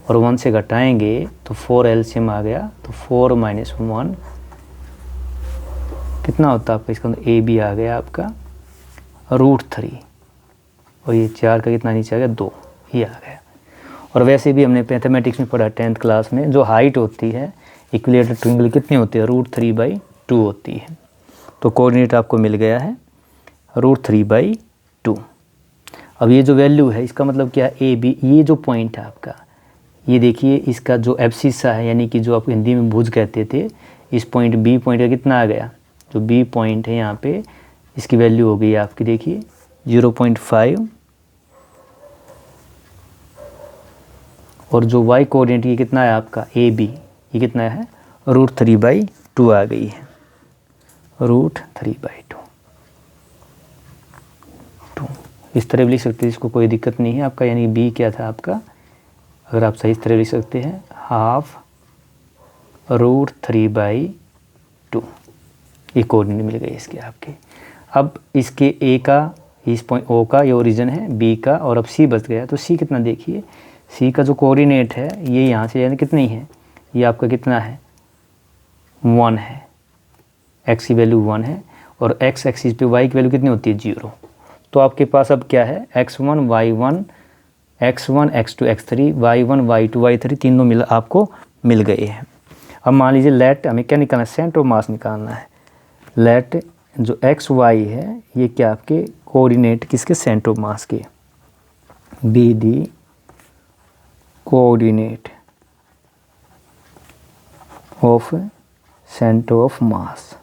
और 1 से घटाएंगे तो 4 एलसीएम आ गया, तो 4 - 1 कितना होता है आपका, इसका ए बी आ गया आपका √3, और ये 4 का कितना नीचे आ गया 2, ये आ गया। और वैसे भी हमने मैथमेटिक्स में पढ़ा 10th क्लास में, जो हाइट होती है इक्विलेटरल ट्रायंगल कितनी होती है, √3/2 होती है। तो कोऑर्डिनेट आपको मिल गया है √3/2। अब ये जो वैल्यू है इसका मतलब क्या है, ए बी, ये जो पॉइंट है आपका, ये देखिए इसका जो एब्सिसा है, यानी कि जो आप हिंदी में भुज कहते थे, इस पॉइंट बी पॉइंट का कितना आ गया, जो बी पॉइंट है यहाँ पे इसकी वैल्यू हो गई आपकी देखिए 0.5, और जो y कोऑर्डिनेट ये कितना है आपका ए बी, ये कितना है √3/2 आ गई है, √3/2। इस तरह भी लिख सकते हैं, इसको कोई दिक्कत नहीं है आपका। यानी b क्या था आपका, अगर आप सही इस तरह लिख सकते हैं, हाफ √3/2, ये कोऑर्डिनेट मिल गई इसके आपके। अब इसके a का, इस पॉइंट O का ये ओरिजिन है, B का, और अब C बच गया। तो C कितना देखिए, C का जो कोऑर्डिनेट है ये यहाँ से यानी कितनी है, ये आपका कितना है 1 है, x की वैल्यू 1 है, और x एक्सिस पे y की वैल्यू कितनी होती है 0। तो आपके पास अब क्या है, x1 y1 x1 x2 x3 y1 y2 y3 तीनों मिल आपको मिल गए हैं। अब मान लीजिए लेट हमें क्या निकालना है, सेंटर ऑफ मास निकालना है। लेट जो एक्स वाई है ये क्या आपके कोऑर्डिनेट किसके, सेंटर ऑफ मास के। Be the coordinate of centre of मास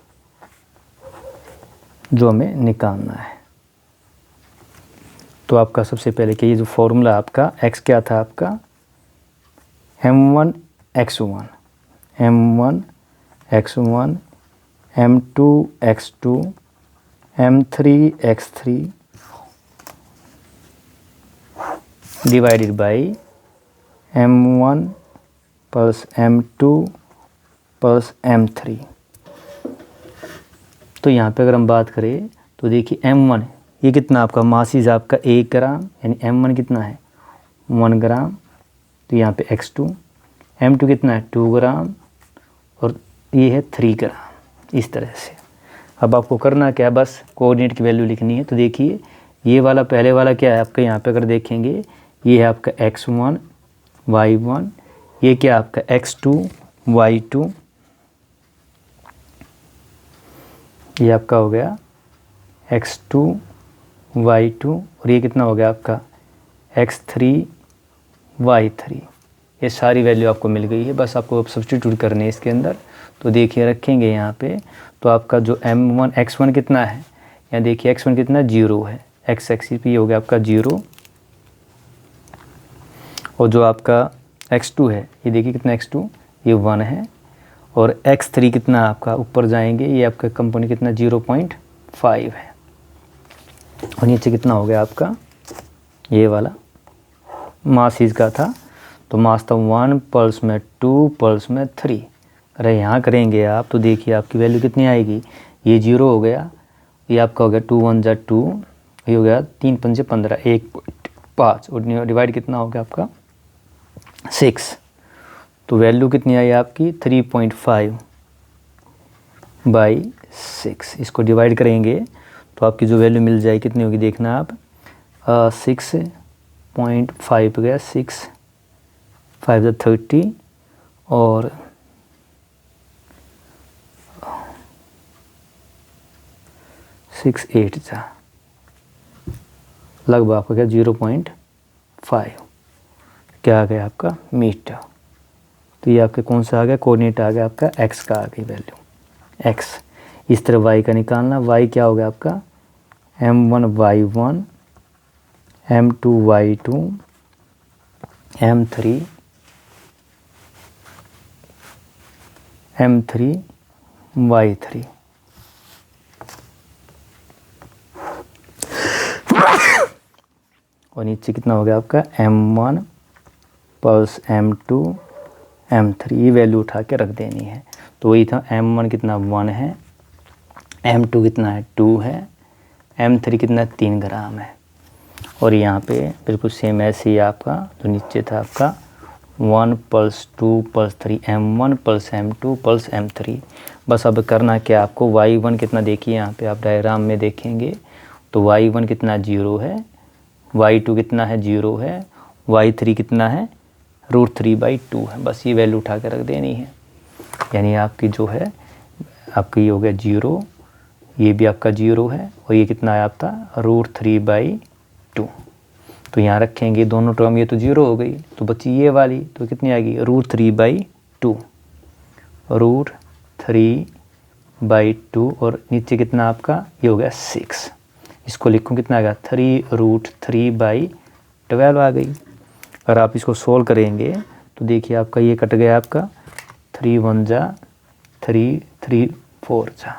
जो हमें निकालना है। तो आपका सबसे पहले कि ये जो फॉर्मूला आपका x क्या था आपका m1 x1 m1 x1 m2 x2 m3 x3 divided by m1 plus m2 plus m3। तो यहाँ पे अगर हम बात करें तो देखिए m1 ये कितना आपका मासिस आपका 1 ग्राम, यानी m1 कितना है 1 ग्राम। तो यहाँ पे x2 m2 कितना है 2 ग्राम और ये है 3 ग्राम। इस तरह से अब आपको करना क्या है, बस कोऑर्डिनेट की वैल्यू लिखनी है। तो देखिए ये वाला पहले वाला क्या है आपका, यहाँ पे अगर देखेंगे ये है आपका x1 y1, ये क्या है आपका x2 y2, ये आपका हो गया x2 y2 और ये कितना हो गया आपका x3 y3। ये सारी वैल्यू आपको मिल गई है, बस आपको सब्स्टिट्यूट करने है इसके अंदर। तो देखिए रखेंगे यहाँ पे तो आपका जो m1 x1 कितना है, यहाँ देखिए x1 कितना 0 है, x एक्सिस पे ये हो गया आपका 0 और जो आपका x2 है ये देखिए कितना x2 ये 1 है और x3 कितना आपका ऊपर जाएंगे ये आपका कंपोनेंट कितना 0.5 है और नीचे कितना हो गया आपका ये वाला मास इसका था। तो मास था 1 प्लस में 2 प्लस में 3। अरे यहाँ करेंगे आप तो देखिए आपकी वैल्यू कितनी आएगी, ये 0 हो गया, ये आपका हो गया 2 1 जा 2, ये हो गया 3 5 15 1.5 और डिवाइड कितना हो गया आपका 6। तो वैल्यू कितनी आई आपकी 3.5 बाई 6। इसको डिवाइड करेंगे तो आपकी जो वैल्यू मिल जाए कितनी होगी देखना आप 6.5 गया 6 5 30 और 6 8 जा लगभग आपका क्या 0.5 क्या आ गया आपका मीटर। तो ये आपके कौन सा आ गया कोऑर्डिनेट आ गया आपका x का आ गई वैल्यू x। इस तरह y का निकालना, y क्या हो गया आपका m1 y1 m2 y2 m3 y3 और नीचे कितना हो गया आपका m1 प्लस m2 m3। ये वैल्यू उठा के रख देनी है। तो वही था m1 कितना 1 है, m2 कितना है 2 है, m3 कितना 3 ग्राम है और यहाँ पे बिल्कुल सेम ऐसे ही आपका जो नीचे था आपका 1 plus 2 plus 3 m1 plus m2 plus m3। बस अब करना क्या आपको y1 कितना देखिए यहाँ पे आप डायग्राम में देखेंगे तो y1 कितना 0 है, y2 कितना है 0 है, y3 कितना है √3/2 है। बस ये वैल्यू उठा के रख देनी है, यानी आपकी जो है आपकी ये हो गया 0, ये भी आपका 0 है और ये कितना है आपका √3/2। तो यहाँ रखेंगे दोनों टर्म, ये तो 0 हो गई तो बची ये वाली तो कितनी आएगी √3/2 √3/2 और नीचे कितना आपका ये हो गया 6। इसको लिखूँ कितना आ गया 3√3/12 आ गई। अगर आप इसको सोल्व करेंगे तो देखिए आपका ये कट गया आपका 3 1 जा 3 3 4 जा,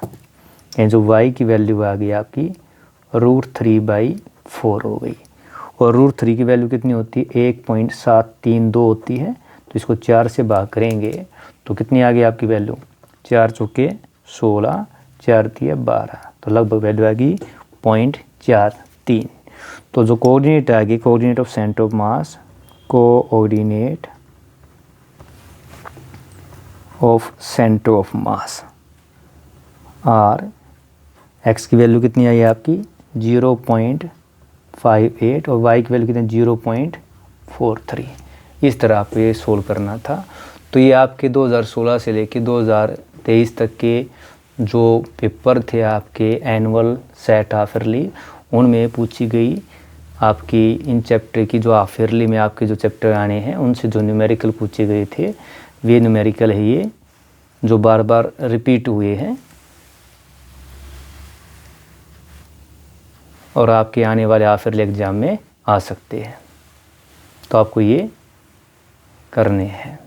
ये जो y की वैल्यू आ गई आपकी √3/4 हो गई और √3 की वैल्यू कितनी होती है 1.732 होती है। तो इसको 4 से भाग करेंगे तो कितनी आ गई आपकी वैल्यू 4 चौके 16 4 3 12, तो लगभग वैल्यू आ गई 0.43। तो जो कोऑर्डिनेट आ गई coordinate of centre of mass, coordinate of centre of mass are x की वैल्यू कितनी आई आपकी 0.58 और y की वैल्यू कितनी 0.43। इस तरह आपको ये सोल्व करना था। तो ये आपके 2016 से लेके 2023 तक के जो पेपर थे आपके एनुअल सेट हाफरली, उनमें पूछी गई आपकी इन चैप्टर की जो आखिरली में आपके जो चैप्टर आने हैं उनसे जो न्यूमेरिकल पूछे गए थे वे न्यूमेरिकल है ये, जो बार बार रिपीट हुए हैं और आपके आने वाले आखिरी एग्ज़ाम में आ सकते हैं। तो आपको ये करने हैं।